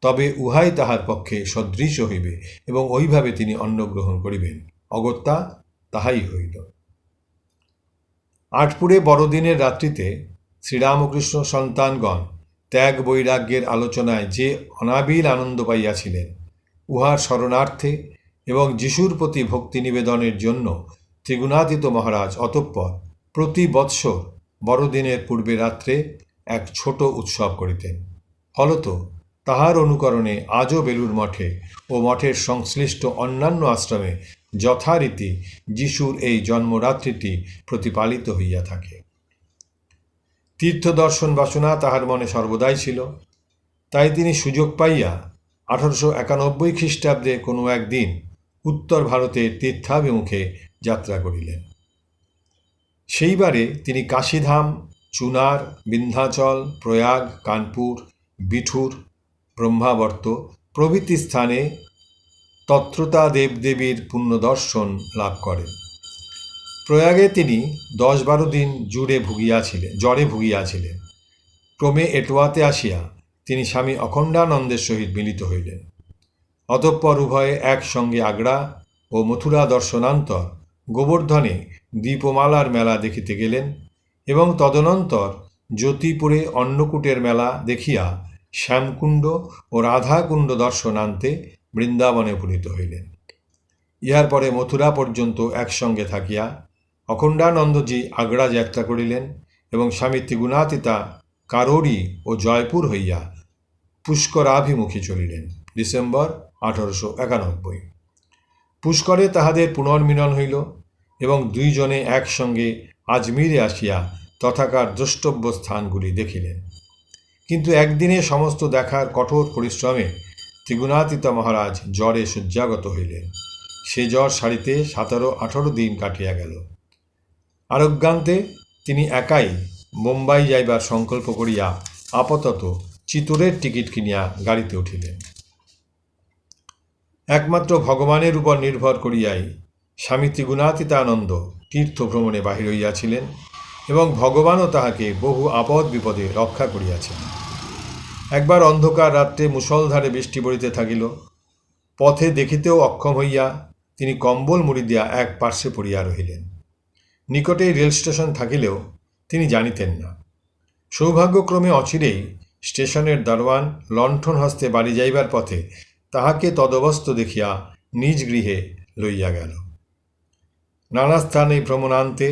Speaker 1: তবে উহাই তাহার পক্ষে সদৃশ হইবে এবং ওইভাবে তিনি অন্ন গ্রহণ করিবেন। অগত্যা তাহাই হইল। আটপুরে বড়দিনের রাত্রিতে শ্রীরামকৃষ্ণ সন্তানগণ ত্যাগ বৈরাগ্যের আলোচনায় যে অনাবিল আনন্দ পাইয়াছিলেন, উহার স্মরণার্থে এবং যিশুর প্রতি ভক্তি নিবেদনের জন্য ত্রিগুণাতীত মহারাজ অতঃপর প্রতি বৎসর বড়দিনের পূর্বে রাত্রে এক ছোট উৎসব করিতেন। ফলত তাহার অনুকরণে আজও বেলুড় মঠে ও মঠের সংশ্লিষ্ট অন্যান্য আশ্রমে যথারীতি যিশুর এই জন্মরাত্রিটি প্রতিপালিত হইয়া থাকে। তীর্থদর্শন বাসনা তাহার মনে সর্বদাই ছিল, তাই তিনি সুযোগ পাইয়া 1891 খ্রিস্টাব্দে কোনো একদিন উত্তর ভারতের তীর্থাভিমুখে যাত্রা করিলেন। সেইবারে তিনি কাশীধাম, চুনার, বিন্ধ্যাচল, প্রয়াগ, কানপুর, বিঠুর, ব্রহ্মাবর্ত প্রভৃতি স্থানে তত্রতা দেবদেবীর পুণ্যদর্শন লাভ করেন। প্রয়াগে তিনি 10-12 দিন জ্বরে ভুগিয়াছিলেন। ক্রমে এটোয়াতে আসিয়া তিনি স্বামী অখণ্ডানন্দের সহিত মিলিত হইলেন। অতঃপর উভয়ে একসঙ্গে আগ্রা ও মথুরা দর্শনান্তর গোবর্ধনে দীপমালার মেলা দেখিতে গেলেন এবং তদনন্তর জ্যোতিপুরে অন্নকূটের মেলা দেখিয়া শ্যামকুণ্ড ও রাধাকুণ্ড দর্শনান্তে বৃন্দাবনে উপনীত হইলেন। ইহার পরে মথুরা পর্যন্ত একসঙ্গে থাকিয়া অখণ্ডানন্দজি আগ্রা যাত্রা করিলেন এবং স্বামী ত্রিগুণাতীতা কারোরি ও জয়পুর হইয়া পুষ্করাভিমুখী চলিলেন। ডিসেম্বর 1891। পুষ্করে তাহাদের পুনর্মিলন হইল এবং দুইজনে একসঙ্গে আজমিরে আসিয়া তথাকার দ্রষ্টব্য স্থানগুলি দেখিলেন। কিন্তু একদিনে সমস্ত দেখার কঠোর পরিশ্রমে ত্রিগুণাতীত মহারাজ জ্বরে শয্যাগত হইলেন। সে জ্বর সারিতে 17-18 দিন কাটিয়া গেল। আরোগ্যান্তে তিনি একাই বোম্বাই যাইবার সংকল্প করিয়া আপাতত চিতোরের টিকিট কিনিয়া গাড়িতে উঠিলেন। একমাত্র ভগবানের উপর নির্ভর করিয়াই স্বামী ত্রিগুণাতীতানন্দ তীর্থ ভ্রমণে বাহির হইয়াছিলেন এবং ভগবানও তাহাকে বহু আপদ বিপদে রক্ষা করিয়াছেন। একবার অন্ধকার রাত্রে মুষলধারে বৃষ্টি পড়িতে থাকিল। পথে দেখিতেও অক্ষম হইয়া তিনি কম্বল মুড়ি দিয়া এক পার্শ্বে পড়িয়া রহিলেন। নিকটেই রেল স্টেশন থাকিলেও তিনি জানিতেন না। সৌভাগ্যক্রমে অচিরেই স্টেশনের দারোয়ান লণ্ঠন হস্তে বাড়ি যাইবার পথে তাহাকে তদবস্থ দেখিয়া নিজ গৃহে লইয়া গেল। নানা স্থানে ভ্রমণান্তে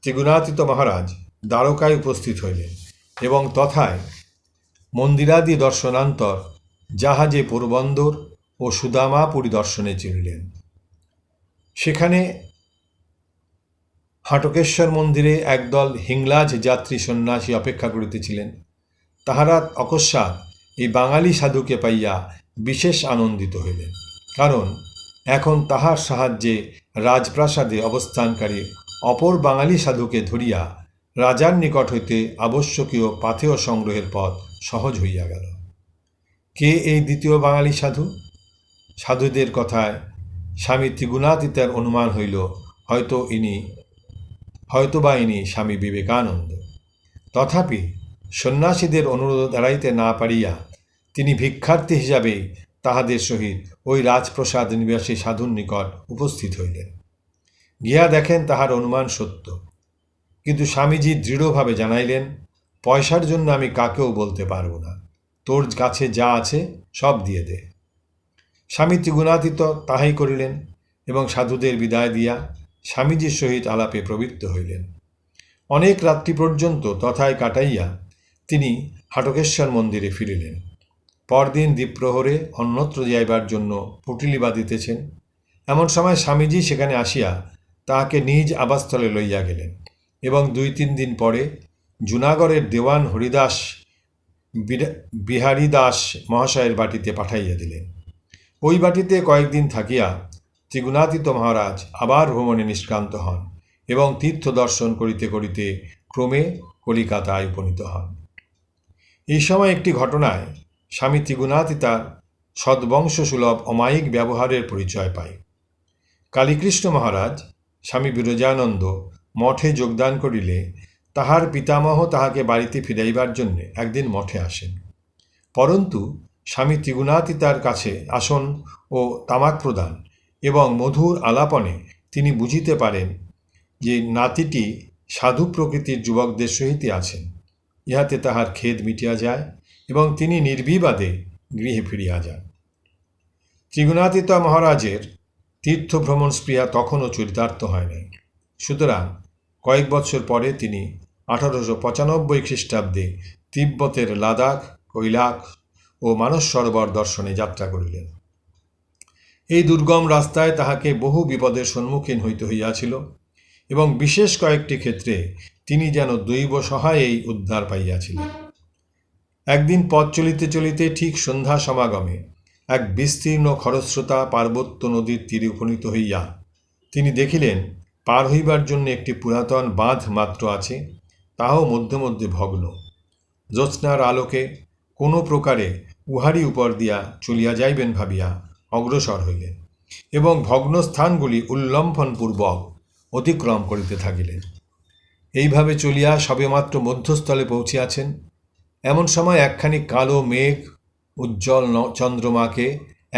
Speaker 1: ত্রিগুণাতীত মহারাজ দ্বারকায় উপস্থিত হইলেন এবং তথায় মন্দিরাদি দর্শনান্তর জাহাজে পোরবন্দর ও সুদামা পরিদর্শনে চলিলেন। সেখানে হাটকেশ্বর মন্দিরে একদল হিংলাজ যাত্রী সন্ন্যাসী অপেক্ষা করিতেছিলেন। তাহারা অকস্মাৎ এই বাঙালি সাধুকে পাইয়া বিশেষ আনন্দিত হইলেন, কারণ এখন তাহার সাহায্যে রাজপ্রাসাদে অবস্থানকারী অপর বাঙালি সাধুকে ধরিয়া রাজার নিকট হইতে আবশ্যকীয় পাথেয় সংগ্রহের পথ সহজ হইয়া গেল। কে এই দ্বিতীয় বাঙালি সাধু? সাধুদের কথায় স্বামী ত্রিগুণাতীতার অনুমান হইল হয়তোবা ইনি স্বামী বিবেকানন্দ। তথাপি সন্ন্যাসীদের অনুরোধ এড়াইতে না পারিয়া তিনি ভিক্ষার্থী হিসাবেই তাহাদের সহিত ওই রাজপ্রসাদ নিবাসী সাধুর নিকট উপস্থিত হইলেন। গিয়া দেখেন তাহার অনুমান সত্য। কিন্তু স্বামীজি দৃঢ়ভাবে জানাইলেন, পয়সার জন্য আমি কাকেও বলতে পারব না, তোর কাছে যা আছে সব দিয়ে দে। স্বামী ত্রিগুণাতীত তাহাই করিলেন এবং সাধুদের বিদায় দিয়া স্বামীজির সহিত আলাপে প্রবৃত্ত হইলেন। অনেক রাত্রি পর্যন্ত তথায় কাটাইয়া তিনি হাটকেশ্বর মন্দিরে ফিরিলেন। পরদিন দ্বীপ্রহরে অন্যত্র যাইবার জন্য পুটুলি বাঁধিতেছেন, এমন সময় স্বামীজি সেখানে আসিয়া তাহাকে নিজ আবাসস্থলে লইয়া গেলেন এবং 2-3 দিন পরে জুনাগড়ের দেওয়ান হরিদাস বিহারী দাস মহাশয়ের বাটিতে পাঠাইয়া দিলেন। ওই বাটিতে কয়েকদিন থাকিয়া ত্রিগুণাতীত মহারাজ আবার ভ্রমণে নিষ্ক্রান্ত হন এবং তীর্থ দর্শন করিতে করিতে ক্রমে কলিকাতায় উপনীত হন। এই সময় একটি ঘটনায় স্বামী ত্রিগুণাতীতার সদ্বংশসুলভ অমায়িক ব্যবহারের পরিচয় পায়। কালীকৃষ্ণ মহারাজ স্বামী বিরজানন্দ মঠে যোগদান করিলে তাহার পিতামহ তাহাকে বাড়িতে ফিরাইবার জন্যে একদিন মঠে আসেন। পরন্তু স্বামী ত্রিগুণাতীতার কাছে আসন ও তামাক প্রদান এবং মধুর আলাপনে তিনি বুঝিতে পারেন যে নাতিটি সাধু প্রকৃতির যুবকদের সহিতই আছেন। ইহাতে তাহার খেদ মিটিয়া যায় এবং তিনি নির্বিবাদে গৃহে ফিরিয়া যান। ত্রিগুণাতীত মহারাজের তীর্থভ্রমণ স্পৃহা তখনও চরিতার্থ হয় নাই। সুতরাং কয়েক বৎসর পরে তিনি 1895 খ্রিস্টাব্দে তিব্বতের লাদাখ, কৈলাস ও মানস সরোবর দর্শনে যাত্রা করিলেন। এই দুর্গম রাস্তায় তাহাকে বহু বিপদের সম্মুখীন হইতে হইয়াছিল এবং বিশেষ কয়েকটি ক্ষেত্রে তিনি যেন দৈব সহায়েই উদ্ধার পাইয়াছিলেন। একদিন পথ চলিতে চলিতে ঠিক সন্ধ্যা সমাগমে এক বিস্তীর্ণ খরস্রোতা পার্বত্য নদীর তীরে উপনীত হইয়া তিনি দেখিলেন পার হইবার জন্য একটি পুরাতন বাঁধ মাত্র আছে, তাহাও মধ্যে মধ্যে ভগ্ন। জ্যোৎস্নার আলোকে কোনো প্রকারে উহারই উপর দিয়া চলিয়া যাইবেন ভাবিয়া অগ্রসর হইলেন এবং ভগ্ন স্থানগুলি উল্লম্ফনপূর্বক অতিক্রম করিতে থাকিলেন। এইভাবে চলিয়া সবেমাত্র মধ্যস্থলে পৌঁছিয়াছেন, এমন সময় একখানি কালো মেঘ উজ্জ্বল চন্দ্রমাকে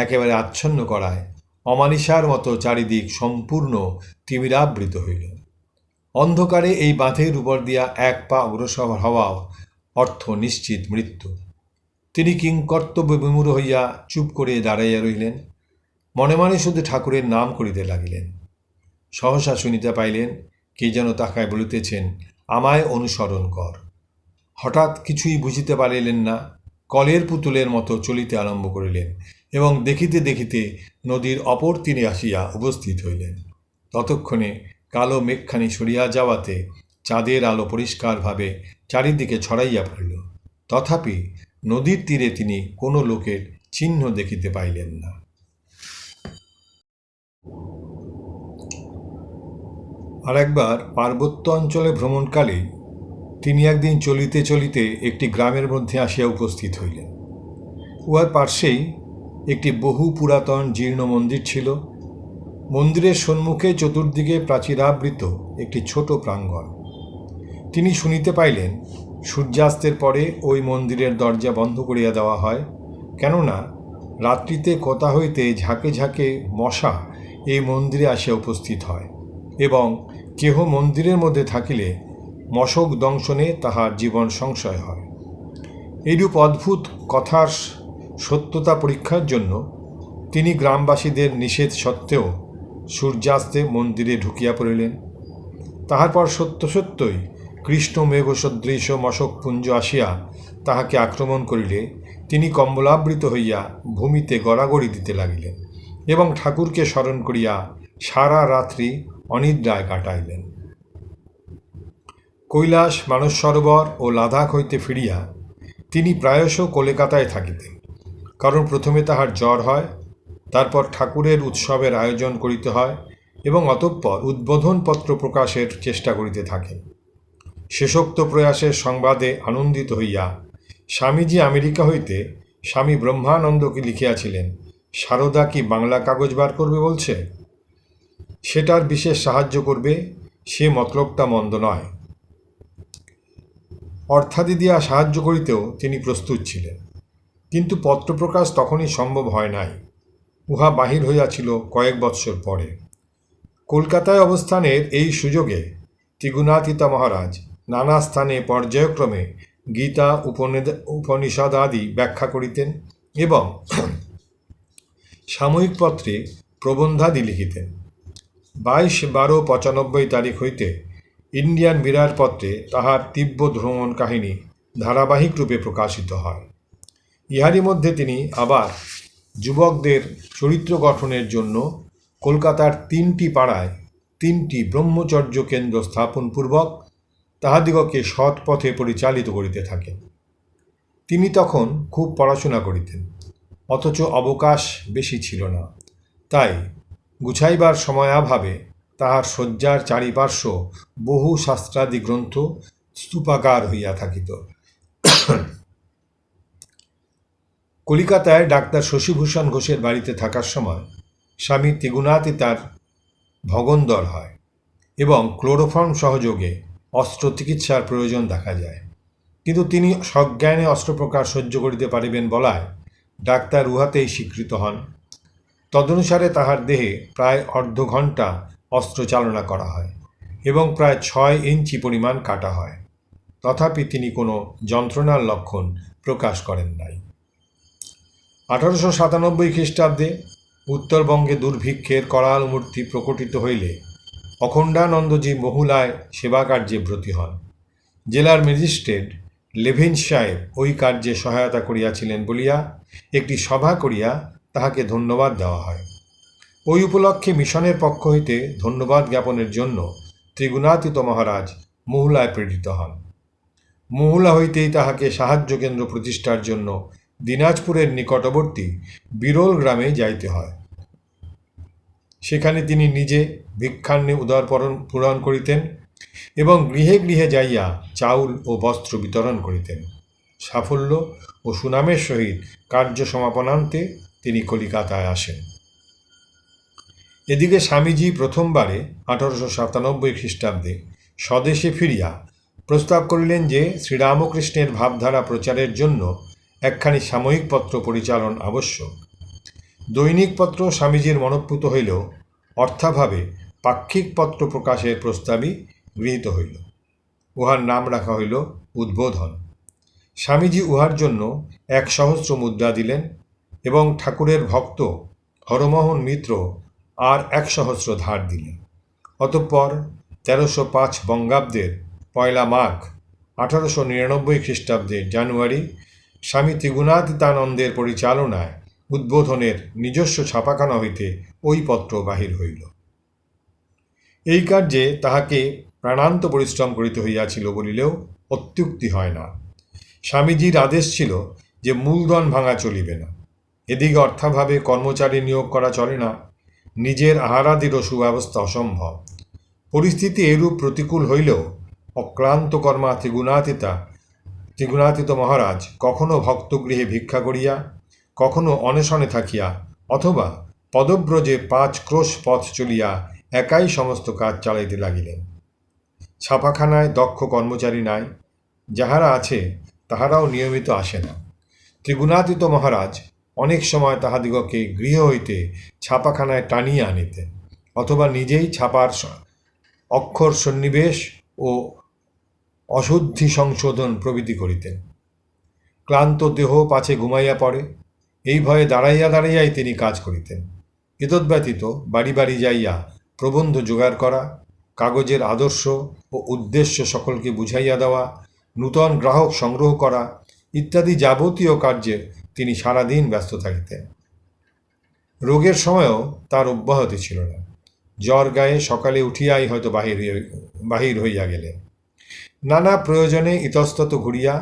Speaker 1: একেবারে আচ্ছন্ন করায় অমানিসার মতো চারিদিক সম্পূর্ণ তিমিরাবৃত হইল। অন্ধকারে এই বাঁধের উপর দিয়া এক পা অগ্রসর হওয়াও অর্থ নিশ্চিত মৃত্যু। তিনি কিংকর্তব্য বিমূঢ় হইয়া চুপ করে দাঁড়াইয়া রহিলেন, মনে মনে শুধু ঠাকুরের নাম করিতে লাগিলেন। সহসা শুনিতে পাইলেন কে যেন তাকায় বলিতেছেন, আমায় অনুসরণ কর। হঠাৎ কিছুই বুঝিতে পারিলেন না, কলের পুতুলের মতো চলিতে আরম্ভ করিলেন এবং দেখিতে দেখিতে নদীর অপর তীরে আসিয়া উপস্থিত হইলেন। ততক্ষণে কালো মেঘখানি সরিয়া যাওয়াতে চাঁদের আলো পরিষ্কারভাবে চারিদিকে ছড়াইয়া পড়িল। তথাপি নদীর তীরে তিনি কোনো লোকের চিহ্ন দেখিতে পাইলেন না। আর একবার পার্বত্য অঞ্চলে ভ্রমণকালে তিনি একদিন চলিতে চলিতে একটি গ্রামের মধ্যে আসিয়া উপস্থিত হইলেন। উহার পার্শ্বেই একটি বহু পুরাতন জীর্ণ মন্দির ছিল। মন্দিরের সম্মুখে চতুর্দিকে প্রাচীরাবৃত একটি ছোট প্রাঙ্গণ। তিনি শুনিতে পাইলেন সূর্যাস্তের পরে ওই মন্দিরের দরজা বন্ধ করিয়া দেওয়া হয়, কেননা রাত্রিতে কোথা হইতে ঝাঁকে ঝাঁকে মশা এই মন্দিরে আসিয়া উপস্থিত হয় এবং কেহ মন্দিরের মধ্যে থাকিলে মশক দংশনে তাহার জীবন সংশয় হয়। এইরূপ অদ্ভুত কথার সত্যতা পরীক্ষার জন্য তিনি গ্রামবাসীদের নিষেধ সত্ত্বেও সূর্যাস্তে মন্দিরে ঢুকিয়া পড়িলেন। তাহার পর সত্য সত্যই কৃষ্ণ মেঘসদৃশ মশকপুঞ্জ আসিয়া তাহাকে আক্রমণ করিলে তিনি কম্বলাবৃত হইয়া ভূমিতে গড়াগড়ি দিতে লাগিলেন এবং ঠাকুরকে স্মরণ করিয়া সারা রাত্রি অনিদ্রায় কাটাইলেন। কৈলাস, মানস সরোবর ও লাদাখ হইতে ফিরিয়া তিনি প্রায়শ কলিকাতায় থাকিতেন, কারণ প্রথমে তাহার জ্বর হয়, তারপর ঠাকুরের উৎসবের আয়োজন করিতে হয় এবং অতঃপর উদ্বোধনপত্র প্রকাশের চেষ্টা করিতে থাকেন। শেষোক্ত প্রয়াসের সংবাদে আনন্দিত হইয়া স্বামীজি আমেরিকা হইতে স্বামী ব্রহ্মানন্দকে লিখিয়াছিলেন, সারদা কি বাংলা কাগজ বার করবে বলছে, সেটার বিশেষ সাহায্য করবে, সে মতলবটা মন্দ নয়। অর্থাদি দিয়া সাহায্য করিতেও তিনি প্রস্তুত ছিলেন, কিন্তু পত্রপ্রকাশ তখনই সম্ভব হয় নাই। উহা বাহির হইয়াছিল কয়েক বৎসর পরে। কলকাতায় অবস্থানের এই সুযোগে ত্রিগুণাতীতা মহারাজ নানা স্থানে পর্যায়ক্রমে গীতা উপনিষদ আদি ব্যাখ্যা করিতেন এবং সাময়িক পত্রে প্রবন্ধাদি লিখিতেন। 22/12/95 তারিখ হইতে ইন্ডিয়ান মিরার পত্রে তাহার তিব্বত ভ্রমণ কাহিনী ধারাবাহিক রূপে প্রকাশিত হয়। ইহারই মধ্যে তিনি আবার যুবকদের চরিত্র গঠনের জন্য কলকাতার 3টি পাড়ায় 3টি ব্রহ্মচর্য কেন্দ্র স্থাপনপূর্বক তাহাদিগকে সৎ পথে পরিচালিত করিতে থাকেন। তিনি তখন খুব পড়াশোনা করিতেন, অথচ অবকাশ বেশি ছিল না। তাই গুছাইবার সময়াভাবে তাহার শয্যার চারিপার্শ্ব বহু শাস্ত্রাদি গ্রন্থ স্তূপাকার হইয়া থাকিত। কলিকাতায় ডাক্তার শশীভূষণ ঘোষের বাড়িতে থাকার সময় স্বামী ত্রিগুণাতীতার ভগন্দর হয় এবং ক্লোরোফর্ম সহযোগে অস্ত্র চিকিৎসার প্রয়োজন দেখা যায়, কিন্তু তিনি সজ্ঞানে অস্ত্রপ্রকার সহ্য করিতে পারিবেন বলায় ডাক্তার উহাতেই স্বীকৃত হন। তদনুসারে তাহার দেহে প্রায় অর্ধঘণ্টা অস্ত্র চালনা করা হয় এবং প্রায় 6 ইঞ্চি পরিমাণ কাটা হয়, তথাপি তিনি কোনো যন্ত্রণার লক্ষণ প্রকাশ করেন নাই। 1897 খ্রিস্টাব্দে উত্তরবঙ্গে দুর্ভিক্ষের করাল মূর্তি প্রকটিত হইলে অখণ্ডানন্দজি মহুলায় সেবা কার্যে ব্রতী হন। জেলার ম্যাজিস্ট্রেট লেভিন সাহেব ওই কার্যে সহায়তা করিয়াছিলেন বলিয়া একটি সভা করিয়া তাহাকে ধন্যবাদ দেওয়া হয়। ওই উপলক্ষে মিশনের পক্ষ হইতে ধন্যবাদ জ্ঞাপনের জন্য ত্রিগুণাতীত মহারাজ মহুলায় প্রেরিত হন। মহুলা হইতেই তাহাকে সাহায্য কেন্দ্র প্রতিষ্ঠার জন্য দিনাজপুরের নিকটবর্তী বিরল গ্রামে যাইতে হয়। সেখানে তিনি নিজে ভিক্ষান্নে পূরণ করিতেন এবং গৃহে গৃহে যাইয়া চাউল ও বস্ত্র বিতরণ করিতেন। সাফল্য ও সুনামের সহিত কার্য সমাপনান্তে তিনি কলিকাতায় আসেন। এদিকে স্বামীজি প্রথমবারে 1897 খ্রিস্টাব্দে স্বদেশে ফিরিয়া প্রস্তাব করিলেন যে শ্রীরামকৃষ্ণের ভাবধারা প্রচারের জন্য একখানি সাময়িক পত্র পরিচালন আবশ্যক। দৈনিক পত্র স্বামীজির মনঃপূত হইলেও অর্থাভাবে পাক্ষিক পত্র প্রকাশের প্রস্তাবই গৃহীত হইল। উহার নাম রাখা হইল উদ্বোধন। স্বামীজি উহার জন্য 1,000 মুদ্রা দিলেন এবং ঠাকুরের ভক্ত হরমোহন মিত্র আর 1,000 ধার দিলেন। অতঃপর 1305 বঙ্গাব্দের 1 মাঘ 1899 খ্রিস্টাব্দের জানুয়ারি স্বামী ত্রিগুণাতীতানন্দের পরিচালনায় উদ্বোধনের নিজস্ব ছাপাখানা হইতে ওই পত্র বাহির হইল। এই কার্যে তাহাকে প্রাণান্ত পরিশ্রম করিতে হইয়াছিল বলিলেও অত্যুক্তি হয় না। স্বামীজির আদেশ ছিল যে মূলধন ভাঙা চলিবে না, এদিকে অর্থাভাবে কর্মচারী নিয়োগ করা চলে না, নিজের আহারাদিরও সুব্যবস্থা অসম্ভব। পরিস্থিতি এরূপ প্রতিকূল হইলেও অক্লান্ত কর্মা ত্রিগুণাতীত মহারাজ কখনো ভক্তগৃহে ভিক্ষা করিয়া, কখনো অনশনে থাকিয়া, অথবা পদব্রজে 5 ক্রোশ পথ চলিয়া একাই সমস্ত কাজ চালাইতে লাগিলেন। ছাপাখানায় দক্ষ কর্মচারী নাই, যাহারা আছে তাহারাও নিয়মিত আসে না। ত্রিগুণাতীত মহারাজ অনেক সময় তাহাদিগকে গৃহ হইতে ছাপাখানায় টানিয়া আনিতেন, অথবা নিজেই ছাপার অক্ষর সন্নিবেশ ও অশুদ্ধি সংশোধন প্রভৃতি করিতেন। ক্লান্ত দেহ পাছে ঘুমাইয়া পড়ে, এই ভয়ে দাঁড়াইয়া দাঁড়াইয়াই তিনি কাজ করিতেন। এতদ্ব্যতীত বাড়ি বাড়ি যাইয়া প্রবন্ধ জোগাড় করা, কাগজের আদর্শ ও উদ্দেশ্য সকলকে বুঝাইয়া দেওয়া, নূতন গ্রাহক সংগ্রহ করা ইত্যাদি যাবতীয় কার্যে তিনি সারাদিন ব্যস্ত থাকিতেন। রোগের সময়ও তার অব্যাহতি ছিল না। জ্বর গায়ে সকালে উঠিয়াই হয়তো বাহির হইয়া গেলেন। নানা প্রয়োজনে ইতস্তত ঘুরিয়া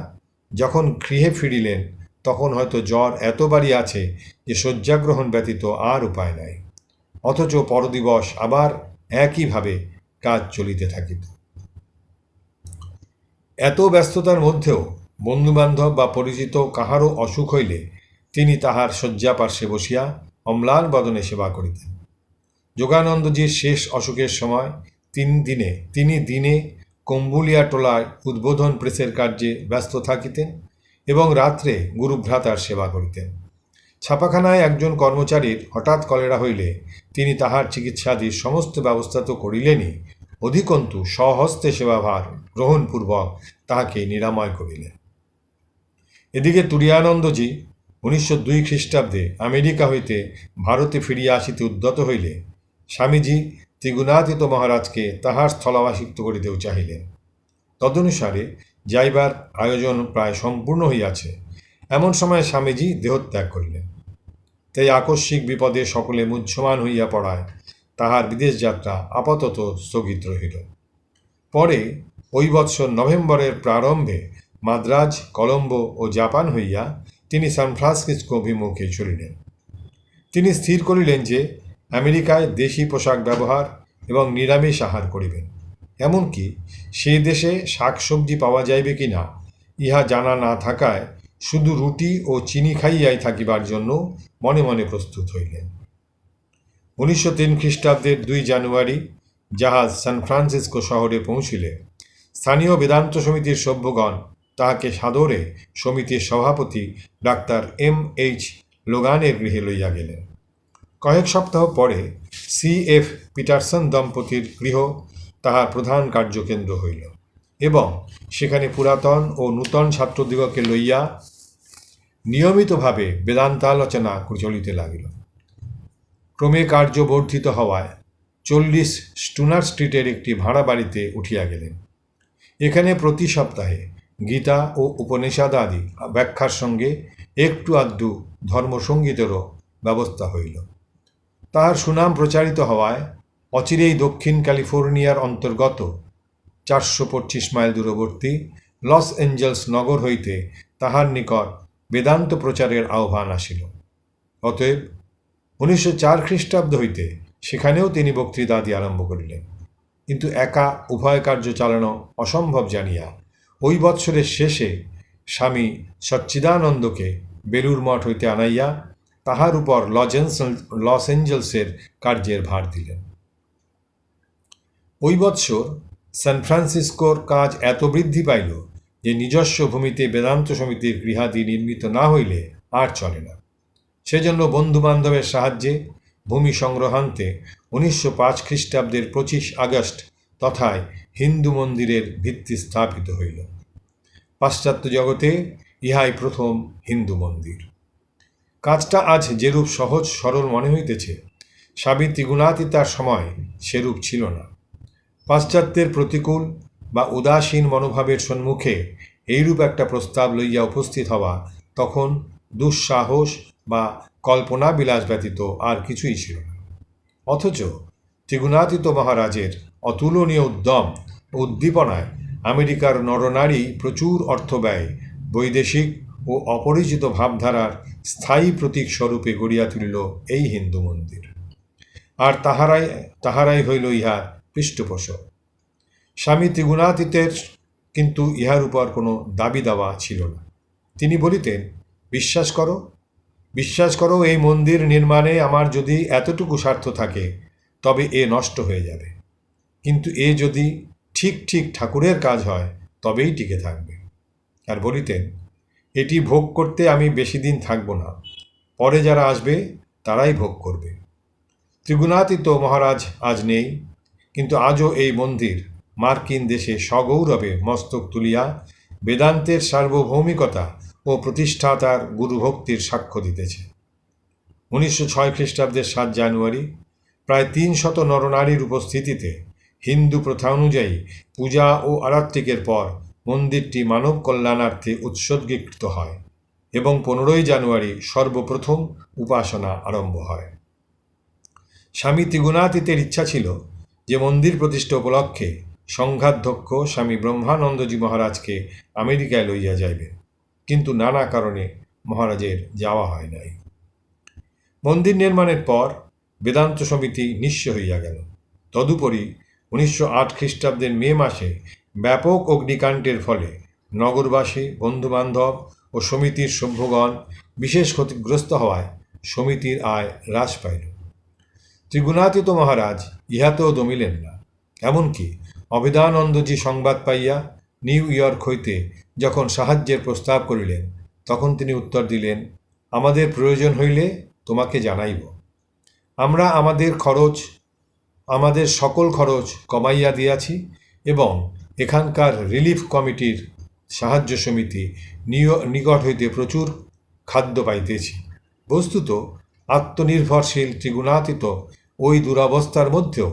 Speaker 1: যখন গৃহে ফিরিলেন তখন হয়তো জ্বর এত বাড়িয়াছে যে শয্যাগ্রহণ ব্যতীত আর উপায় নাই, অথচ পরদিবস আবার একইভাবে কাজ চলিতে থাকিত। এত ব্যস্ততার মধ্যেও বন্ধুবান্ধব বা পরিচিত কাহারও অসুখ হইলে তিনি তাহার শয্যাপার্শ্বে বসিয়া অম্লান বদনে সেবা করিতেন। যোগানন্দজির শেষ অসুখের সময় তিনি দিনে কম্বুলিয়া টোলায় উদ্বোধন প্রেসের কার্যে ব্যস্ত থাকিতেন এবং রাত্রে গুরুভ্রাতার সেবা করিতেন। ছাপাখানায় একজন কর্মচারীর হঠাৎ কলেরা হইলে তিনি তাহার চিকিৎসাদির সমস্ত ব্যবস্থা তো করিলেনই, অধিকন্তু স্বহস্তে সেবাভার গ্রহণপূর্বক তাহাকে নিরাময় করিলেন। এদিকে তুরীয়ানন্দজি 1902 খ্রিস্টাব্দে আমেরিকা হইতে ভারতে ফিরিয়া আসিতে উদ্যত হইলে স্বামীজি ত্রিগুণাতীত মহারাজকে তাহার স্থলাভিষিক্ত করিতেও চাহিলেন। তদনুসারে যাইবার আয়োজন প্রায় সম্পূর্ণ হইয়াছে, এমন সময় স্বামীজি দেহত্যাগ করিলেন। তাই আকস্মিক বিপদে সকলে মুহ্যমান হইয়া পড়ায় তাহার বিদেশ যাত্রা আপাতত স্থগিত রহিল। পরে ওই বৎসর নভেম্বরের প্রারম্ভে মাদ্রাজ, কলম্বো ও জাপান হইয়া তিনি সান ফ্রান্সিসকো অভিমুখে চলিলেন। তিনি স্থির করিলেন যে আমেরিকায় দেশি পোশাক ব্যবহার এবং নিরামিষ আহার করিবেন, এমনকি সে দেশে শাকসবজি পাওয়া যাইবে কি না ইহা জানা না থাকায় শুধু রুটি ও চিনি খাইয়াই থাকিবার জন্য মনে মনে প্রস্তুত হইলেন। 1903 খ্রিস্টাব্দের 2 জানুয়ারি জাহাজ সান ফ্রান্সিসকো শহরে পৌঁছিলে স্থানীয় বেদান্ত সমিতির সভ্যগণ তাহাকে সাদরে সমিতির সভাপতি ডাক্তার M.H. লোগানের গৃহে লইয়া গেলেন। কয়েক সপ্তাহ পরে C.F. পিটারসন দম্পতির গৃহ তাহার প্রধান কার্যকেন্দ্র হইল এবং সেখানে পুরাতন ও নূতন ছাত্রদিগকে লইয়া নিয়মিতভাবে বেদান্তালোচনা চলিতে লাগিল। ক্রমে কার্য বর্ধিত হওয়ায় 40 স্টুনার স্ট্রিটের একটি ভাড়া বাড়িতে উঠিয়া গেলেন। এখানে প্রতি সপ্তাহে গীতা ও উপনিষদ আদি ব্যাখ্যার সঙ্গে একটু আধটু ধর্মসঙ্গীতেরও ব্যবস্থা হইল। তাহার সুনাম প্রচারিত হওয়ায় অচিরেই দক্ষিণ ক্যালিফোর্নিয়ার অন্তর্গত 425 মাইল দূরবর্তী লস এঞ্জেলস নগর হইতে তাহার নিকট বেদান্ত প্রচারের আহ্বান আসিল। অতএব 1904 খ্রিস্টাব্দ হইতে সেখানেও তিনি বক্তৃতাদি আরম্ভ করিলেন, কিন্তু একা উভয় কার্য চালানো অসম্ভব জানিয়া ওই বৎসরের শেষে স্বামী সচ্চিদানন্দকে বেলুর মঠ হইতে আনাইয়া তাহার উপর লস এঞ্জেলসের কার্যের ভার দিলেন। ওই বৎসর সান ফ্রান্সিসকোর কাজ এত বৃদ্ধি পাইল যে নিজস্ব ভূমিতে বেদান্ত সমিতির গৃহাদি নির্মিত না হইলে আর চলে না। সেজন্য বন্ধুবান্ধবের সাহায্যে ভূমি সংগ্রহান্তে 1905 খ্রিস্টাব্দের 25 আগস্ট তথায় হিন্দু মন্দিরের ভিত্তি স্থাপিত হইল। পাশ্চাত্য জগতে ইহাই প্রথম হিন্দু মন্দির। কাজটা আজ যেরূপ সহজ সরল মনে হইতেছে, স্বামী ত্রিগুণাতীতার সময় সেরূপ ছিল না। পাশ্চাত্যের প্রতিকূল বা উদাসীন মনোভাবের সম্মুখে এইরূপ একটা প্রস্তাব লইয়া উপস্থিত হওয়া তখন দুঃসাহস বা কল্পনা বিলাস ব্যতীত আর কিছুই ছিল না। অথচ ত্রিগুণাতীত মহারাজের অতুলনীয় উদ্যম ও উদ্দীপনায় আমেরিকার নরনারী প্রচুর অর্থ ব্যয় বৈদেশিক ও অপরিচিত ভাবধারার স্থায়ী প্রতীক স্বরূপে গড়িয়া তুলিল এই হিন্দু মন্দির। আর তাহারাই হইল ইহার পৃষ্ঠপোষক। স্বামী ত্রিগুণাতীতের কিন্তু ইহার উপর কোনো দাবি দাওয়া ছিল না। তিনি বলিতেন, বিশ্বাস করো এই মন্দির নির্মাণে আমার যদি এতটুকু স্বার্থ থাকে তবে এ নষ্ট হয়ে যাবে, কিন্তু এ যদি ঠিক ঠাকুরের কাজ হয় তবেই টিকে থাকবে। আর বলিতেন, এটি ভোগ করতে আমি বেশি দিন থাকব না, পরে যারা আসবে তারাই ভোগ করবে। ত্রিগুণাতীত মহারাজ আজ নেই, কিন্তু আজও এই মন্দির মার্কিন দেশে সগৌরবে মস্তক তুলিয়া বেদান্তের সার্বভৌমিকতা ও প্রতিষ্ঠাতার গুরুভক্তির সাক্ষ্য দিতেছে। 1906 খ্রিস্টাব্দের 7 জানুয়ারি প্রায় 300 নরনারীর উপস্থিতিতে হিন্দু প্রথা অনুযায়ী পূজা ও আরাত্রিকের পর মন্দিরটি মানব কল্যাণার্থে উৎসর্গীকৃত হয় এবং 15 জানুয়ারি সর্বপ্রথম উপাসনা আরম্ভ হয়। স্বামী ত্রিগুণাতীতের ইচ্ছা ছিল যে মন্দির প্রতিষ্ঠা উপলক্ষে সংঘাধ্যক্ষ স্বামী ব্রহ্মানন্দজি মহারাজকে আমেরিকায় লইয়া যাইবেন, কিন্তু নানা কারণে মহারাজের যাওয়া হয় নাই। মন্দির নির্মাণের পর বেদান্ত সমিতি নিঃস্ব হইয়া গেল। তদুপরি 1908 খ্রিস্টাব্দের মে মাসে ব্যাপক অগ্নিকাণ্ডের ফলে নগরবাসী, বন্ধুবান্ধব ও সমিতির সভ্যগণ বিশেষ ক্ষতিগ্রস্ত হওয়ায় সমিতির আয় হ্রাস পাইল। ত্রিগুণাতীত মহারাজ ইহাতেও দমিলেন না। এমনকি অভেদানন্দজি সংবাদ পাইয়া নিউ ইয়র্ক হইতে যখন সাহায্যের প্রস্তাব করিলেন, তখন তিনি উত্তর দিলেন, আমাদের প্রয়োজন হইলে তোমাকে জানাইব। আমরা আমাদের সকল খরচ কমাইয়া দিয়াছি এবং এখানকার রিলিফ কমিটির সাহায্য সমিতি নিকট হইতে প্রচুর খাদ্য পাইতেছি। বস্তুত আত্মনির্ভরশীল ত্রিগুণাতীত ওই দুরবস্থার মধ্যেও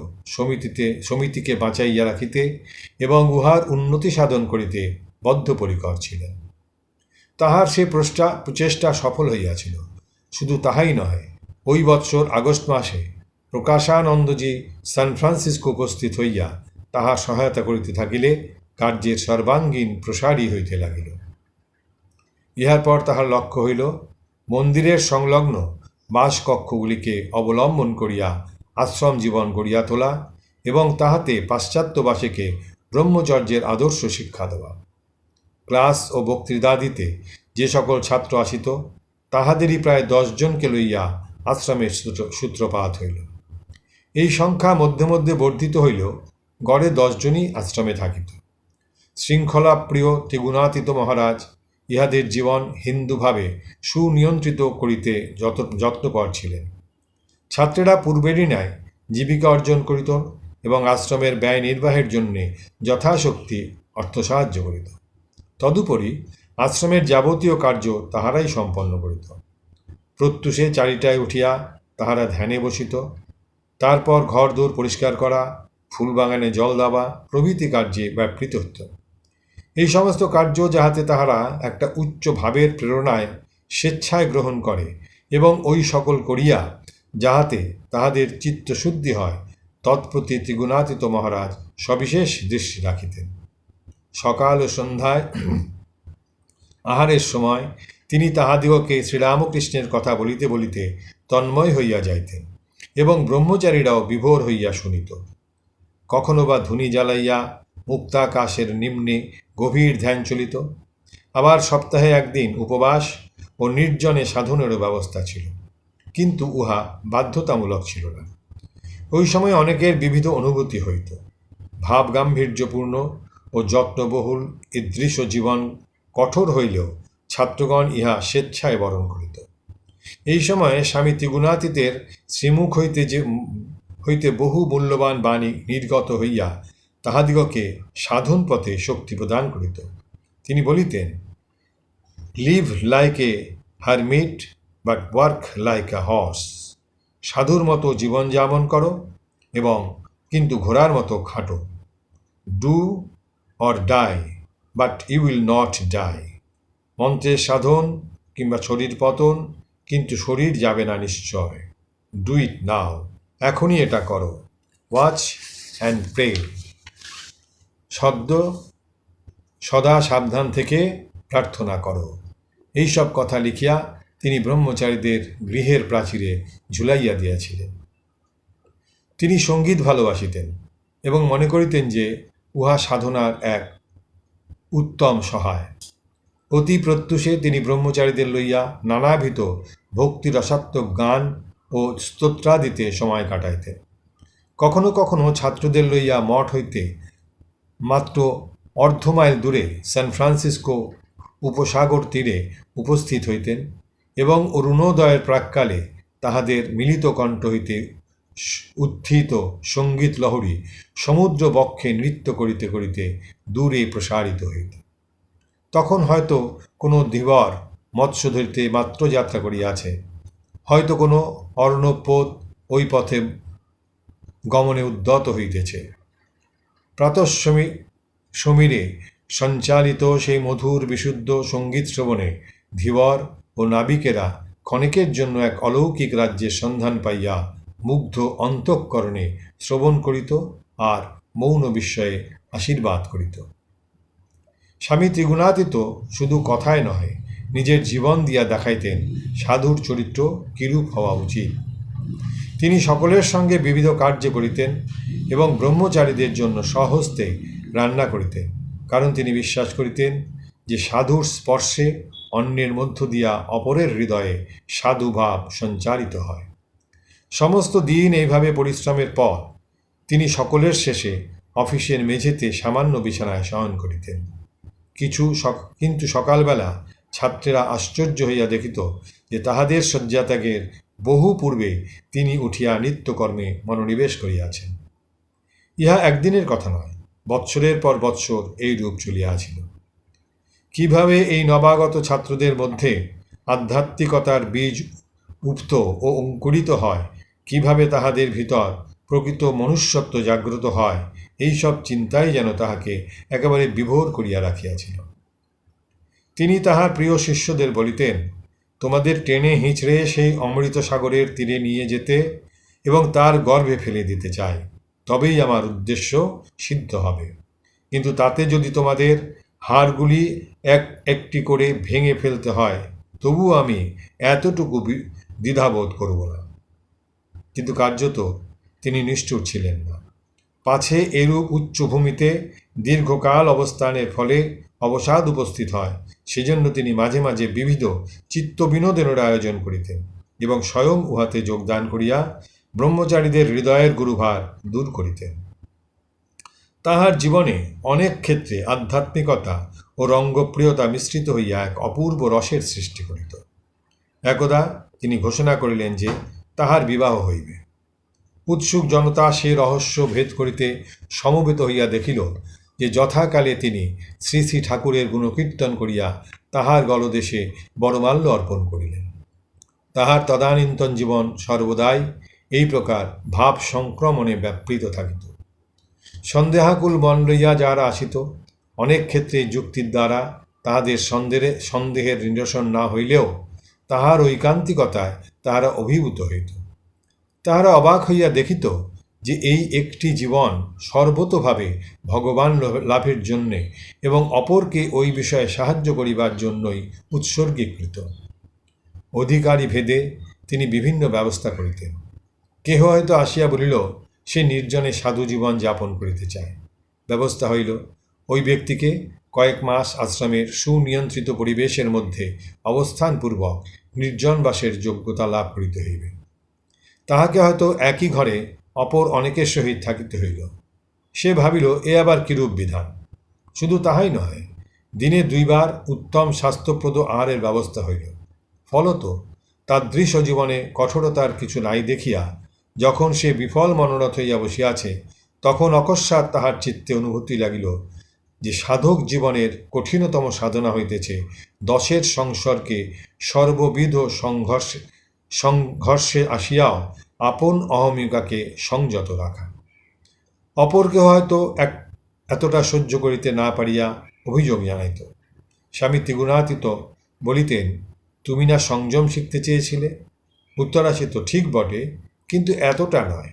Speaker 1: সমিতিকে বাঁচাইয়া রাখিতে এবং উহার উন্নতি সাধন করিতে বদ্ধপরিকর ছিলেন। তাহার সে প্রচেষ্টা সফল হইয়াছিল। শুধু তাহাই নহে, ওই বৎসর আগস্ট মাসে প্রকাশানন্দজি সান ফ্রান্সিসকো উপস্থিত হইয়া তাহার সহায়তা করিতে থাকিলে কার্যের সর্বাঙ্গীন প্রসারী হইতে লাগিল। ইহার পর তাহার লক্ষ্য হইল মন্দিরের সংলগ্ন বাসকক্ষগুলিকে অবলম্বন করিয়া আশ্রম জীবন গড়িয়া তোলা এবং তাহাতে পাশ্চাত্যবাসীকে ব্রহ্মচর্যের আদর্শ শিক্ষা দেওয়া। ক্লাস ও বক্তৃতা দিতে যে সকল ছাত্র আসিত তাহাদেরই প্রায় 10 জনকে লইয়া আশ্রমের সূত্রপাত হইল। এই সংখ্যা মধ্যে মধ্যে বর্ধিত হইল, গড়ে 10 জনই আশ্রমে থাকিত। শৃঙ্খলাপ্রিয় ত্রিগুণাতীত মহারাজ ইহাদের জীবন হিন্দুভাবে সুনিয়ন্ত্রিত করিতে যত্নপর ছিলেন। ছাত্রেরা পূর্বেরই ন্যায় জীবিকা অর্জন করিত এবং আশ্রমের ব্যয় নির্বাহের জন্যে যথাশক্তি অর্থ সাহায্য করিত। তদুপরি আশ্রমের যাবতীয় কার্য তাহারাই সম্পন্ন করিত। প্রত্যুষে 4টায় উঠিয়া তাহারা ধ্যানে বসিত। তারপর ঘরদোর পরিষ্কার করা, ফুলবাগানে জল দেওয়া প্রভৃতি কার্যে ব্যাপৃত হইত। এই সমস্ত কার্য যাহাতে তাহারা একটা উচ্চ ভাবের প্রেরণায় স্বেচ্ছায় গ্রহণ করে এবং ওই সকল করিয়া যাহাতে তাহাদের চিত্তশুদ্ধি হয়, তৎপ্রতি ত্রিগুণাতীত মহারাজ সবিশেষ দৃষ্টি রাখিতেন। সকাল ও সন্ধ্যায় আহারের সময় তিনি তাহাদিগকে শ্রীরামকৃষ্ণের কথা বলিতে বলিতে তন্ময় হইয়া যাইতেন এবং ব্রহ্মচারীরাও বিভোর হইয়া শুনিত। কখনো বা ধুনি জ্বালাইয়া মুক্তাকাশের নিম্নে গভীর ধ্যান চলিত। আবার সপ্তাহে একদিন উপবাস ও নির্জনে সাধনেরও ব্যবস্থা ছিল, কিন্তু উহা বাধ্যতামূলক ছিল না। ওই সময় অনেকের বিবিধ অনুভূতি হইত। ভাবগাম্ভীর্যপূর্ণ ও যত্নবহুল ঈদৃশ জীবন কঠোর হইলেও ছাত্রগণ ইহা স্বেচ্ছায় বরণ করিত। এই সময়ে স্বামী ত্রিগুণাতীতের শ্রীমুখ হইতে বহু মূল্যবান বাণী নির্গত হইয়া তাহাদিগকে সাধন পথে শক্তি প্রদান করিত। তিনি বলিতেন, live like a hermit but work like a horse. সাধুর মতো জীবনযাপন করো এবং কিন্তু ঘোড়ার মতো খাটো। Do or die but you will not die. মন্ত্রের সাধন কিংবা শরীর পতন, কিন্তু শরীর যাবে না নিশ্চয়। ডু ইট নাও, এখনই এটা করো। Watch and pray. সদা সাবধান থেকে প্রার্থনা করো। এইসব কথা লিখিয়া তিনি ব্রহ্মচারীদের গৃহের প্রাচীরে ঝুলাইয়া দিয়াছিলেন। তিনি সঙ্গীত ভালোবাসিতেন এবং মনে করিতেন যে উহা সাধনার এক উত্তম সহায়। অতি প্রত্যুষে তিনি ব্রহ্মচারীদের লইয়া নানাবিধ ভক্তিরসাত্মক গান ও স্তোত্রাদিতে সময় কাটাইতেন। কখনো কখনো ছাত্রদের লইয়া মঠ হইতে মাত্র 1/2 মাইল দূরে সান ফ্রান্সিসকো উপসাগর তীরে উপস্থিত হইতেন এবং অরুণোদয়ের প্রাক্কালে তাহাদের মিলিত কণ্ঠ হইতে উত্থিত সঙ্গীত লহরী সমুদ্র বক্ষে নৃত্য করিতে করিতে দূরে প্রসারিত হইত। তখন হয়তো কোনো ধীবর মৎস্য ধরিতে মাত্র যাত্রা করিয়াছে, হয়তো কোনো অর্ণবপোত ওই পথে গমনে উদ্যত হইতেছে। প্রাতঃসমীরে সঞ্চালিত সেই মধুর বিশুদ্ধ সঙ্গীত শ্রবণে ধীবর ও নাবিকেরা ক্ষণিকের জন্য এক অলৌকিক রাজ্যের সন্ধান পাইয়া মুগ্ধ অন্তঃকরণে শ্রবণ করিত আর মৌন বিস্ময়ে আশীর্বাদ করিত। স্বামী ত্রিগুণাতীত শুধু কথায় নহে, নিজের জীবন দিয়া দেখাইতেন সাধুর চরিত্র কিরূপ হওয়া উচিত। তিনি সকলের সঙ্গে বিবিধ কার্য করিতেন এবং ব্রহ্মচারীদের জন্য স্বহস্তে রান্না করিতেন, কারণ তিনি বিশ্বাস করিতেন যে সাধুর স্পর্শে অন্যের মধ্য দিয়া অপরের হৃদয়ে সাধুভাব সঞ্চারিত হয়। সমস্ত দিন এইভাবে পরিশ্রমের পর তিনি সকলের শেষে অফিসের মেঝেতে সামান্য বিছানায় শয়ন করিতেন। কিন্তু সকালবেলা ছাত্রেরা আশ্চর্য হইয়া দেখিত যে তাহাদের শয্যাত্যাগের বহু পূর্বে তিনি উঠিয়া নিত্যকর্মে মনোনিবেশ করিয়াছেন। ইহা একদিনের কথা নয়, বৎসরের পর বৎসর এই রূপ চলিয়াছিল। কিভাবে এই নবাগত ছাত্রদের মধ্যে আধ্যাত্মিকতার বীজ উপ্ত ও অঙ্কুরিত হয়, কিভাবে তাহাদের ভিতর প্রকৃত মনুষ্যত্ব জাগ্রত হয়, এইসব চিন্তাই যেন তাহাকে একেবারে বিভোর করিয়া রাখিয়াছিল। তিনি তাহার প্রিয় শিষ্যদের বলিতেন, তোমাদের টেনে হিঁচড়ে সেই অমৃত সাগরের তীরে নিয়ে যেতে এবং তার গর্ভে ফেলে দিতে চাই, তবেই আমার উদ্দেশ্য সিদ্ধ হবে। কিন্তু তাতে যদি তোমাদের হাড়গুলি একটি করে ভেঙে ফেলতে হয়, তবু আমি এতটুকু দ্বিধাবোধ করব না। কিন্তু কার্যত তিনি নিষ্ঠুর ছিলেন না। পাছে এরূপ উচ্চভূমিতে দীর্ঘকাল অবস্থানের ফলে অবসাদ উপস্থিত হয়, সেজন্য তিনি মাঝে মাঝে বিবিধ চিত্তবিনোদনের আয়োজন করিতেন এবং স্বয়ং উহাতে যোগদান করিয়া ব্রহ্মচারীদের হৃদয়ের গুরুভার দূর করিতেন। তাহার জীবনে অনেক ক্ষেত্রে আধ্যাত্মিকতা ও রঙ্গপ্রিয়তা মিশ্রিত হইয়া এক অপূর্ব রসের সৃষ্টি করিত। একদা তিনি ঘোষণা করিলেন যে তাহার বিবাহ হইবে। উৎসুক জনতা সে রহস্য ভেদ করিতে সমবেত হইয়া দেখিল যে যথাকালে তিনি শ্রী শ্রী ঠাকুরের গুণকীর্তন করিয়া তাহার গলদেশে বড়মাল্য অর্পণ করিলেন। তাহার তদানীন্তন জীবন সর্বদাই এই প্রকার ভাব সংক্রমণে ব্যাপৃত থাকিত। সন্দেহাকুল মন লইয়া যাহারা আসিত, অনেক ক্ষেত্রে যুক্তির দ্বারা তাহাদের সন্দেহের নিরসন না হইলেও তাহার ঐকান্তিকতায় তাহারা অভিভূত হইত। তাহারা অবাক হইয়া দেখিত যে এই একটি জীবন সর্বতোভাবে ভগবান লাভের জন্যে এবং অপরকে ওই বিষয়ে সাহায্য করিবার জন্যই উৎসর্গীকৃত। অধিকারী ভেদে তিনি বিভিন্ন ব্যবস্থা করিতেন। কেহ হয়তো আসিয়া বলিল সে নির্জনে সাধু জীবন যাপন করিতে চায়। ব্যবস্থা হইল ওই ব্যক্তিকে কয়েক মাস আশ্রমের সুনিয়ন্ত্রিত পরিবেশের মধ্যে অবস্থানপূর্বক নির্জনবাসের যোগ্যতা লাভ করিতে হইবে। তাহাকে হয়তো একই ঘরে অপর অনেকের সহিত থাকিতে হইল। সে ভাবিল এ আবার কিরূপ বিধান। শুধু তাহাই নয়, দিনে 2 বার উত্তম স্বাস্থ্যপ্রদ আহারের ব্যবস্থা হইল। ফলত তাদৃশ জীবনে কঠোরতার কিছু নাই দেখিয়া যখন সে বিফল মনোরথ হইয়া বসিয়াছে, তখন অকস্মাৎ তাহার চিত্তে অনুভূতি লাগিল যে সাধক জীবনের কঠিনতম সাধনা হইতেছে দশের সংসর্গে সর্ববিধ সংঘর্ষে আসিয়াও আপন অহমিকাকে সংযত রাখা। অপরকে হয়তো এতটা সহ্য করিতে না পারিয়া অভিযোগ জানাইত। স্বামী ত্রিগুণাতীত বলিতেন, তুমি না সংযম শিখতে চেয়েছিলে? উত্তর আসিত, ঠিক বটে, কিন্তু এতটা নয়।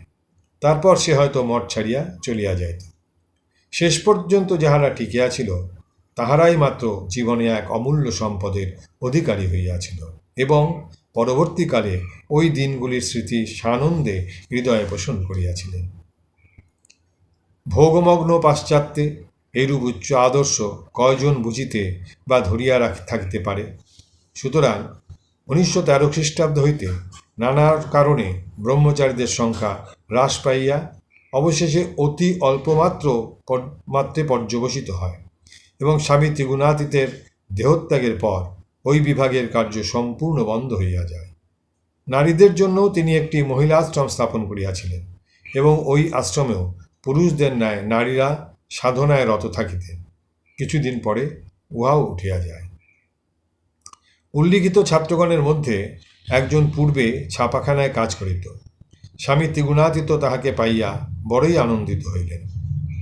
Speaker 1: তারপর সে হয়তো মঠ ছাড়িয়া চলিয়া যাইত। শেষ পর্যন্ত যাহারা টিকিয়াছিল তাহারাই মাত্র জীবনে এক অমূল্য সম্পদের অধিকারী হইয়াছিল এবং পরবর্তীকালে ওই দিনগুলির স্মৃতি সানন্দে হৃদয়ে পোষণ করিয়াছিলেন। ভোগমগ্ন পাশ্চাত্যে এইরূপ উচ্চ আদর্শ কয়জন বুঝিতে বা ধরিয়া থাকিতে পারে? সুতরাং 1913 খ্রিস্টাব্দ হইতে নানা কারণে ব্রহ্মচারীদের সংখ্যা হ্রাস পাইয়া অবশেষে অতি অল্পমাত্রে পর্যবসিত হয় এবং স্বামী ত্রিগুণাতীতের দেহত্যাগের পর ওই বিভাগের কার্য সম্পূর্ণ বন্ধ হইয়া যায়। নারীদের জন্যও তিনি একটি মহিলা আশ্রম স্থাপন করিয়াছিলেন এবং ওই আশ্রমেও পুরুষদের ন্যায় নারীরা সাধনায় রত থাকিতেন। কিছুদিন পরে উহাও উঠিয়া যায়। উল্লিখিত ছাত্রগণের মধ্যে একজন পূর্বে ছাপাখানায় কাজ করিত। স্বামী ত্রিগুণাতীত তাহাকে পাইয়া বড়ই আনন্দিত হইলেন।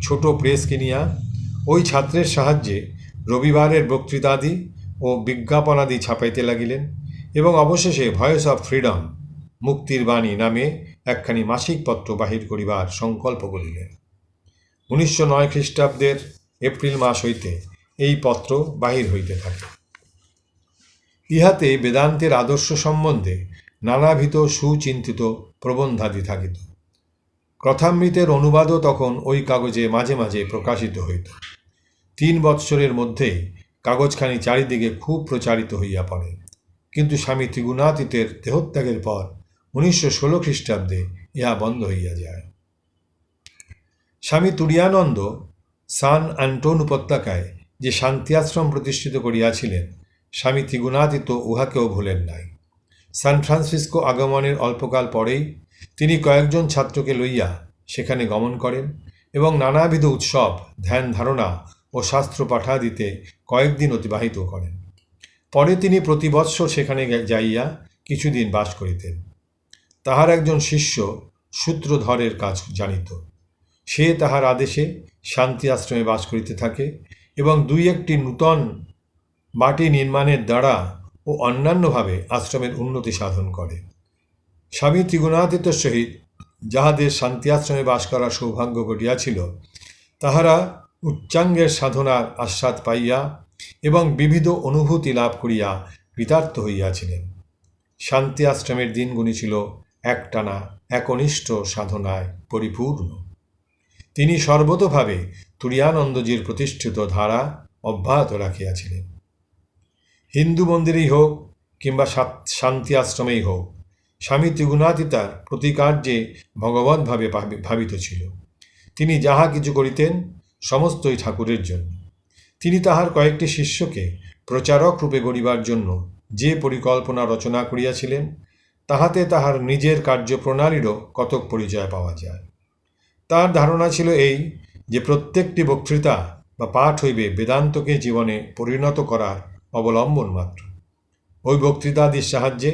Speaker 1: ছোট প্রেস কিনিয়া ওই ছাত্রের সাহায্যে রবিবারের বক্তৃতাদি ও বিজ্ঞাপনাদি ছাপাইতে লাগিলেন এবং অবশেষে ভয়েস অফ ফ্রিডম, মুক্তির বাণী নামে একখানি মাসিক পত্র বাহির করিবার সংকল্প করিলেন। 1909 খ্রিস্টাব্দের এপ্রিল মাস হইতে এই পত্র বাহির হইতে থাকে। ইহাতে বেদান্তের আদর্শ সম্বন্ধে নানাবিধ সুচিন্তিত প্রবন্ধাদি থাকিত। কথামৃতের অনুবাদও তখন ওই কাগজে মাঝে মাঝে প্রকাশিত হইত। 3 বৎসরের মধ্যেই কাগজখানি চারিদিকে খুব প্রচারিত হইয়া পড়ে। কিন্তু স্বামী ত্রিগুণাতীতের দেহত্যাগের পর 1916 খ্রিস্টাব্দে ইহা বন্ধ হইয়া যায়। স্বামী তুরীয়ানন্দ সান অ্যান্টোন উপত্যকায় যে শান্তি আশ্রম প্রতিষ্ঠিত করিয়াছিলেন, স্বামী ত্রিগুণাতীত উহাকেও ভুলেন নাই। সান ফ্রান্সিসকো আগমনের অল্পকাল পরেই তিনি কয়েকজন ছাত্রকে লইয়া সেখানে গমন করেন এবং নানাবিধ উৎসব, ধ্যান ধারণা ও শাস্ত্র পাঠাদিতে কয়েকদিন অতিবাহিত করেন। পরে তিনি প্রতি বৎসর সেখানে যাইয়া কিছুদিন বাস করিতেন। তাহার একজন শিষ্য সূত্রধরের কাজ জানিত। সে তাহার আদেশে শান্তি আশ্রমে বাস করিতে থাকে এবং দুই একটি নূতন বাটি নির্মাণের দ্বারা ও অন্যান্যভাবে আশ্রমের উন্নতি সাধন করে। স্বামী ত্রিগুণাতীতের সহিত যাহাদের শান্তি আশ্রমে বাস করার সৌভাগ্য ঘটিয়াছিল, তাহারা উচ্চাঙ্গের সাধনার আস্বাদ পাইয়া এবং বিবিধ অনুভূতি লাভ করিয়া কৃতার্থ হইয়াছিলেন। শান্তি আশ্রমের দিনগুলি ছিল একটানা একনিষ্ঠ সাধনায় পরিপূর্ণ। তিনি সর্বতোভাবে তুরীয়ানন্দজির প্রতিষ্ঠিত ধারা অব্যাহত রাখিয়াছিলেন। হিন্দু মন্দিরেই হোক কিংবা শান্তি আশ্রমেই হোক, স্বামী ত্রিগুণাতীতার প্রতিকার্যে ভগবৎভাবে ভাবিত ছিল। তিনি যাহা কিছু করিতেন সমস্তই ঠাকুরের জন্য। তিনি তাহার কয়েকটি শিষ্যকে প্রচারক রূপে গড়িবার জন্য যে পরিকল্পনা রচনা করিয়াছিলেন, তাহাতে তাহার নিজের কার্যপ্রণালীরও কতক পরিচয় পাওয়া যায়। তার ধারণা ছিল এই যে প্রত্যেকটি বক্তৃতা বা পাঠ হইবে বেদান্তকে জীবনে পরিণত করার অবলম্বন মাত্র। ওই বক্তৃতাদির সাহায্যে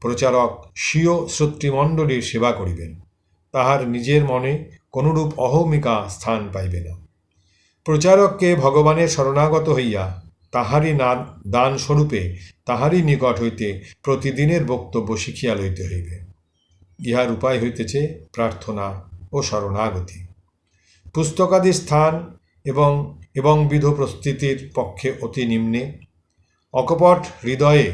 Speaker 1: প্রচারক স্বীয় শ্রোতৃমণ্ডলীর সেবা করিবেন, তাহার নিজের মনে কোনরূপ অহমিকা স্থান পাইবে না। প্রচারককে ভগবানের শরণাগত হইয়া তাহারই দান স্বরূপে তাহারই নিকট হইতে প্রতিদিনের বক্তব্য শিখিয়া লইতে হইবে। ইহার উপায় হইতেছে প্রার্থনা ও শরণাগতি। পুস্তকাদি স্থান এবং বিধ প্রস্তুতির পক্ষে অতি নিম্নে। অকপট হৃদয়ে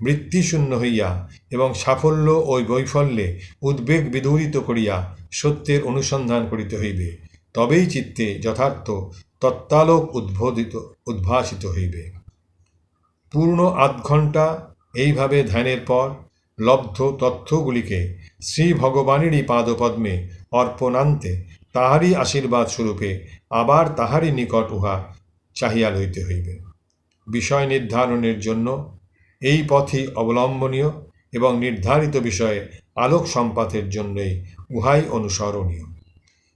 Speaker 1: বৃত্তিশূন্য হইয়া এবং সাফল্য ও বৈফল্যে উদ্বেগ বিদূরিত করিয়া সত্যের অনুসন্ধান করিতে হইবে, তবেই চিত্তে যথার্থ তত্ত্বালোক উদ্ভাসিত হইবে। পূর্ণ আধ ঘণ্টা এইভাবে ধ্যানের পর লব্ধ তথ্যগুলিকে শ্রী ভগবানেরই পাদপদ্মে অর্পণান্তে তাহারই আশীর্বাদ স্বরূপে আবার তাহারই নিকট উহা চাহিয়া লইতে হইবে। বিষয় নির্ধারণের জন্য এই পথই অবলম্বনীয় এবং নির্ধারিত বিষয়ে আলোক সম্পাতের জন্যই উহাই অনুসরণীয়।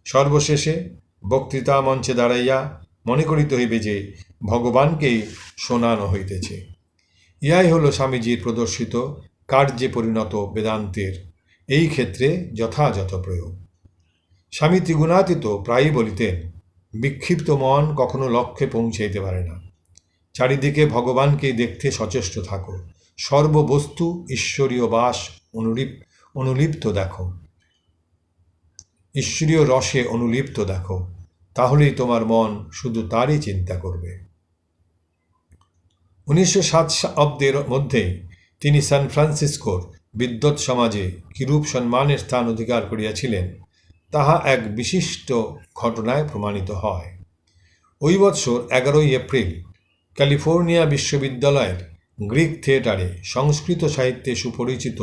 Speaker 1: সর্বশেষে বক্তৃতা মঞ্চে দাঁড়াইয়া মনে করিতে হইবে যে ভগবানকেই শোনানো হইতেছে। ইহাই হল স্বামীজির প্রদর্শিত কার্যে পরিণত বেদান্তের এই ক্ষেত্রে যথাযথ প্রয়োগ। স্বামী ত্রিগুণাতীত প্রায়ই বলিতেন, বিক্ষিপ্ত মন কখনো লক্ষ্যে পৌঁছাইতে পারে না। চারিদিকে ভগবানকেই দেখতে সচেষ্ট থাকো, সর্ববস্তু ঈশ্বরীয় বাস অনুলিপ্ত দেখো, ঈশ্বরীয় রসে অনুলিপ্ত দেখো, তাহলেই তোমার মন শুধু তারই চিন্তা করবে। 1907 শতাব্দীর মধ্যেই তিনি সান ফ্রান্সিসকোর বিদ্বৎ সমাজে কিরূপ সম্মানের স্থান অধিকার করিয়াছিলেন, তাহা এক বিশিষ্ট ঘটনায় প্রমাণিত হয়। ওই বৎসর 11 এপ্রিল ক্যালিফোর্নিয়া বিশ্ববিদ্যালয়ের গ্রিক থিয়েটারে সংস্কৃত সাহিত্যে সুপরিচিত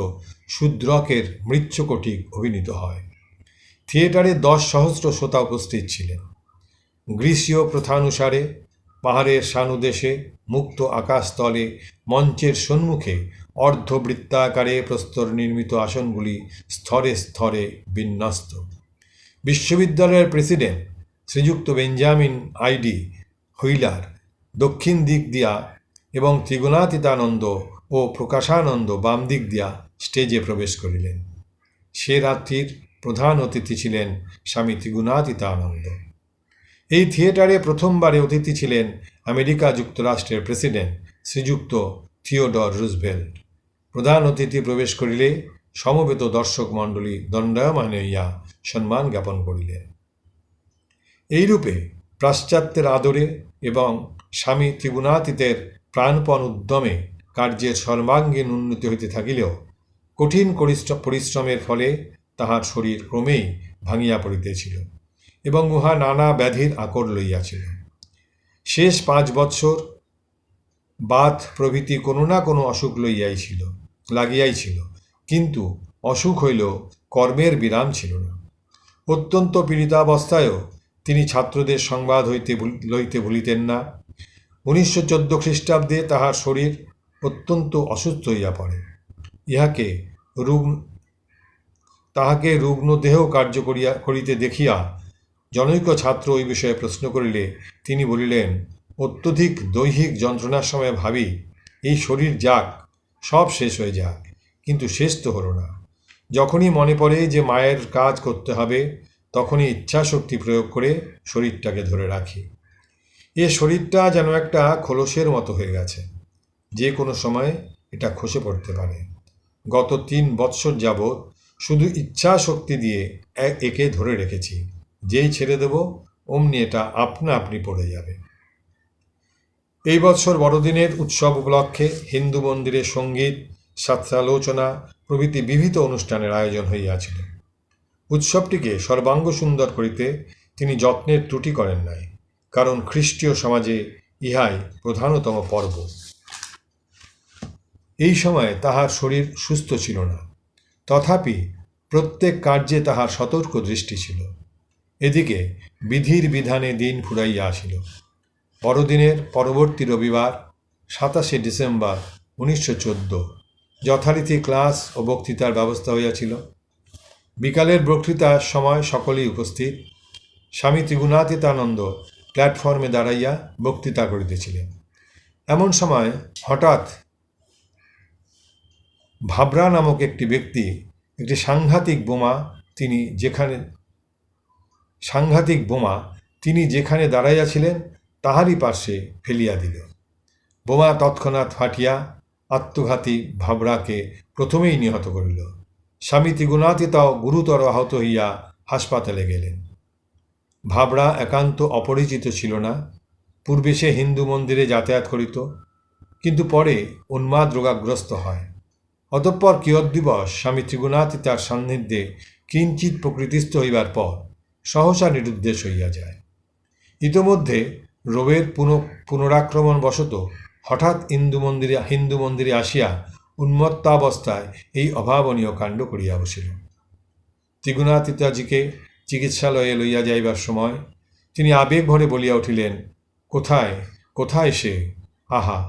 Speaker 1: শূদ্রকের মৃচ্ছকটিক অভিনীত হয়। থিয়েটারে 10,000 শ্রোতা উপস্থিত ছিলেন। গ্রীসীয় প্রথানুসারে পাহাড়ের সানুদেশে মুক্ত আকাশতলে মঞ্চের সম্মুখে অর্ধবৃত্তাকারে প্রস্তর নির্মিত আসনগুলি স্তরে স্তরে বিন্যস্ত। বিশ্ববিদ্যালয়ের প্রেসিডেন্ট শ্রীযুক্ত বেঞ্জামিন আইডি হুইলার দক্ষিণ দিক দিয়া এবং ত্রিগুণাতীতানন্দ ও প্রকাশানন্দ বাম দিক দিয়া স্টেজে প্রবেশ করিলেন। সে রাত্রির প্রধান অতিথি ছিলেন স্বামী ত্রিগুণাতীতানন্দ। এই থিয়েটারে প্রথমবারে অতিথি ছিলেন আমেরিকা যুক্তরাষ্ট্রের প্রেসিডেন্ট শ্রীযুক্ত থিওডর রুজভেল্ট। প্রধান অতিথি প্রবেশ করিলে সমবেত দর্শক মণ্ডলী দণ্ডায়মান হইয়া সম্মান জ্ঞাপন করিলেন। এইরূপে পাশ্চাত্যের আদরে এবং স্বামী ত্রিগুণাতীতের প্রাণপণ উদ্যমে কার্যের সর্বাঙ্গীন উন্নতি হইতে থাকিলেও কঠিন পরিশ্রমের ফলে তাহার শরীর ক্রমেই ভাঙিয়া পড়িতেছিল এবং উহা নানা ব্যাধির আকর লইয়াছিল। শেষ 5 বৎসর বাত প্রভৃতি কোনো না কোনো অসুখ লাগিয়াইছিল, কিন্তু অসুখ হইল কর্মের বিরাম ছিল না। অত্যন্ত পীড়িতাবস্থায়ও তিনি ছাত্রদের সংবাদ লইতে ভুলিতেন না। 1914 খ্রিস্টাব্দে তাহার শরীর অত্যন্ত অসুস্থ হইয়া পড়ে তাহাকে রুগ্ন দেহ কার্য করিতে দেখিয়া জনৈক ছাত্র ওই বিষয়ে প্রশ্ন করিলে তিনি বলিলেন, অত্যধিক দৈহিক যন্ত্রণার সময় ভাবি এই শরীর যাক, সব শেষ হয়ে যাক, কিন্তু শেষ তো হলো না। যখনই মনে পড়ে যে মায়ের কাজ করতে হবে, তখনই ইচ্ছাশক্তি প্রয়োগ করে শরীরটাকে ধরে রাখি। এ শরীরটা যেন একটা খোলসের মতো হয়ে গেছে, যে কোনো সময় এটা খসে পড়তে পারে। গত 3 বৎসর যাবৎ শুধু ইচ্ছা শক্তি দিয়ে একে ধরে রেখেছি, যেই ছেড়ে দেব অমনি এটা আপনা আপনি পড়ে যাবে। এই বৎসর বড়দিনের উৎসব উপলক্ষে হিন্দু মন্দিরে সঙ্গীত, শাস্ত্রালোচনা প্রভৃতি বিবিধ অনুষ্ঠানের আয়োজন হইয়াছিল। উৎসবটিকে সর্বাঙ্গ সুন্দর করিতে তিনি যত্নের ত্রুটি করেন নাই, কারণ খ্রিস্টীয় সমাজে ইহাই প্রধানতম পর্ব। এই সময় তাহার শরীর সুস্থ ছিল না, তথাপি প্রত্যেক কার্যে তাহার সতর্ক দৃষ্টি ছিল। এদিকে বিধির বিধানে দিন ফুরাইয়া আসিল। বড়দিনের পরবর্তী রবিবার 27শে ডিসেম্বর 1914 যথারীতি ক্লাস ও বক্তৃতার ব্যবস্থা হইয়াছিল। বিকালের বক্তৃতার সময় সকলেই উপস্থিত। স্বামী ত্রিগুণাতীতানন্দ প্ল্যাটফর্মে দাঁড়াইয়া বক্তৃতা করিতেছিলেন। এমন সময় হঠাৎ ভাবরা নামক একটি ব্যক্তি একটি সাংঘাতিক বোমা তিনি যেখানে দাঁড়াইয়াছিলেন তাহারই পার্শ্বে ফেলিয়া দিল। বোমা তৎক্ষণাৎ ফাটিয়া আত্মঘাতী ভাবরাকে প্রথমেই নিহত করিল। স্বামী ত্রিগুণাতীতাও গুরুতর আহত হইয়া হাসপাতালে গেলেন। ভাবরা একান্ত অপরিচিত ছিল না। পূর্বে সে হিন্দু মন্দিরে যাতায়াত করিত, কিন্তু পরে উন্মাদ রোগাগ্রস্ত হয়। অতঃপর কিয়দ্দিবস স্বামী ত্রিগুণাতীতার সান্নিধ্যে কিঞ্চিৎ প্রকৃতিস্থ হইবার পর সহসা নিরুদ্দেশ হইয়া যায়। ইতোমধ্যে রোগের পুনরাক্রমণ বশত হঠাৎ হিন্দু মন্দিরে আসিয়া উন্মত্তাবস্থায় এই অভাবনীয় কাণ্ড করিয়া বসিল। ত্রিগুণাতীতাজিকে চিকিৎসালয়ে লইয়া যাইবার সময় তিনি আবেগ ভরে বলিয়া উঠিলেন, কোথায় কোথায় সে, আহা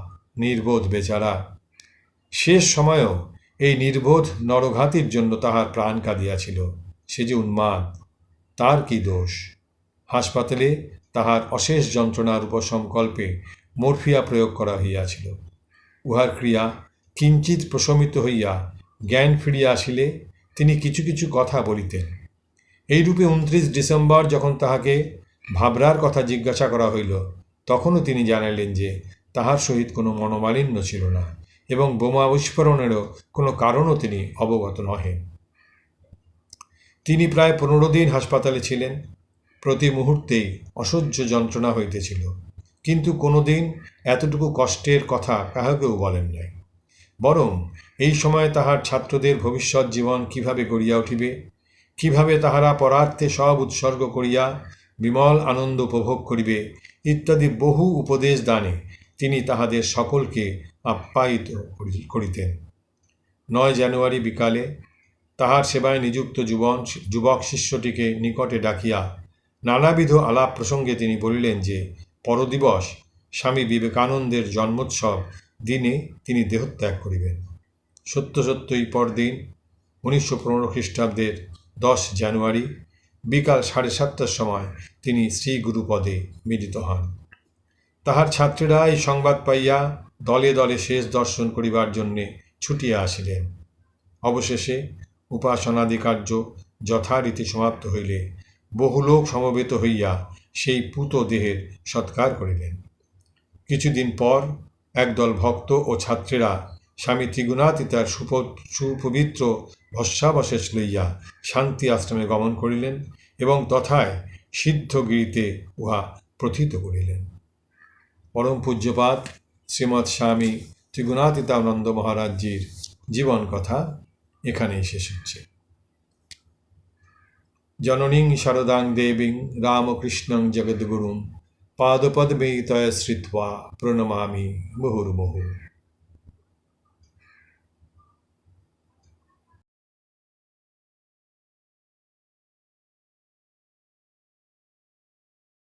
Speaker 1: নির্বোধ বেচারা। শেষ সময়েও এই নির্বোধ নরঘাতীর জন্য তাহার প্রাণ কাঁদিয়াছিল। সে যে উন্মাদ, তার কি দোষ? হাসপাতালে তাহার অশেষ যন্ত্রণার উপশমকল্পে মরফিয়া প্রয়োগ করা হইয়াছিল। উহার ক্রিয়া কিঞ্চিৎ প্রশমিত হইয়া জ্ঞান ফিরিয়া আসিলে তিনি কিছু কিছু কথা বলিতেন। এইরূপে 29 ডিসেম্বর যখন তাহাকে ভাবরার কথা জিজ্ঞাসা করা হইল, তখনও তিনি জানাইলেন যে তাহার সহিত কোনো মনোমালিন্য ছিল না এবং বোমা বিস্ফোরণেরও কোনো কারণও তিনি অবগত নহেন। তিনি প্রায় 15 দিন হাসপাতালে ছিলেন। প্রতি মুহূর্তেই অসহ্য যন্ত্রণা হইতেছিল, কিন্তু কোনোদিন এতটুকু কষ্টের কথা কাহাকেও বলেন নাই। বরং এই সময় তাহার ছাত্রদের ভবিষ্যৎ জীবন কিভাবে গড়িয়া উঠিবে, কিভাবে তাহারা পরার্থে সব উৎসর্গ করিয়া বিমল আনন্দ উপভোগ করিবে ইত্যাদি বহু উপদেশ দানে তিনি তাহাদের সকলকে আপ্যায়িত করিতেন। 9 জানুয়ারি বিকালে তাহার সেবায় নিযুক্ত যুবক শিষ্যটিকে নিকটে ডাকিয়া নানাবিধ আলাপ প্রসঙ্গে তিনি বলিলেন যে পরদিবস স্বামী বিবেকানন্দের জন্মোৎসব দিনে তিনি দেহত্যাগ করিবেন। সত্য সত্যই পরদিন 1915 খ্রিস্টাব্দের 10 জানুয়ারি বিকাল 7:30টার সময় তিনি শ্রীগুরুপদে মিলিত হন। তাহার ছাত্রীরা এই সংবাদ পাইয়া দলে দলে শেষ দর্শন করিবার জন্যে ছুটিয়া আসিলেন। অবশেষে উপাসনাদি কার্য যথারীতি সমাপ্ত হইলে বহু লোক সমবেত হইয়া সেই পূত দেহের সৎকার করিলেন। কিছুদিন পর একদল ভক্ত ও ছাত্রেরা স্বামী ত্রিগুণাতীতার সুপবিত্র ভস্মাবশেষ লইয়া শান্তি আশ্রমে গমন করিলেন এবং তথায় সিদ্ধগিরিতে উহা প্রথিত করিলেন। পরম পূজ্যপাদ শ্রীমৎ স্বামী ত্রিগুণাতীতানন্দ মহারাজজির জীবন কথা এখানেই শেষ হচ্ছে। জননীং শারদাং দেবীং রামকৃষ্ণং জগদ্গুরুং পাদপদ্মে তয় শ্রিত্বা প্রণমামি মুহুর্মুহুঃ।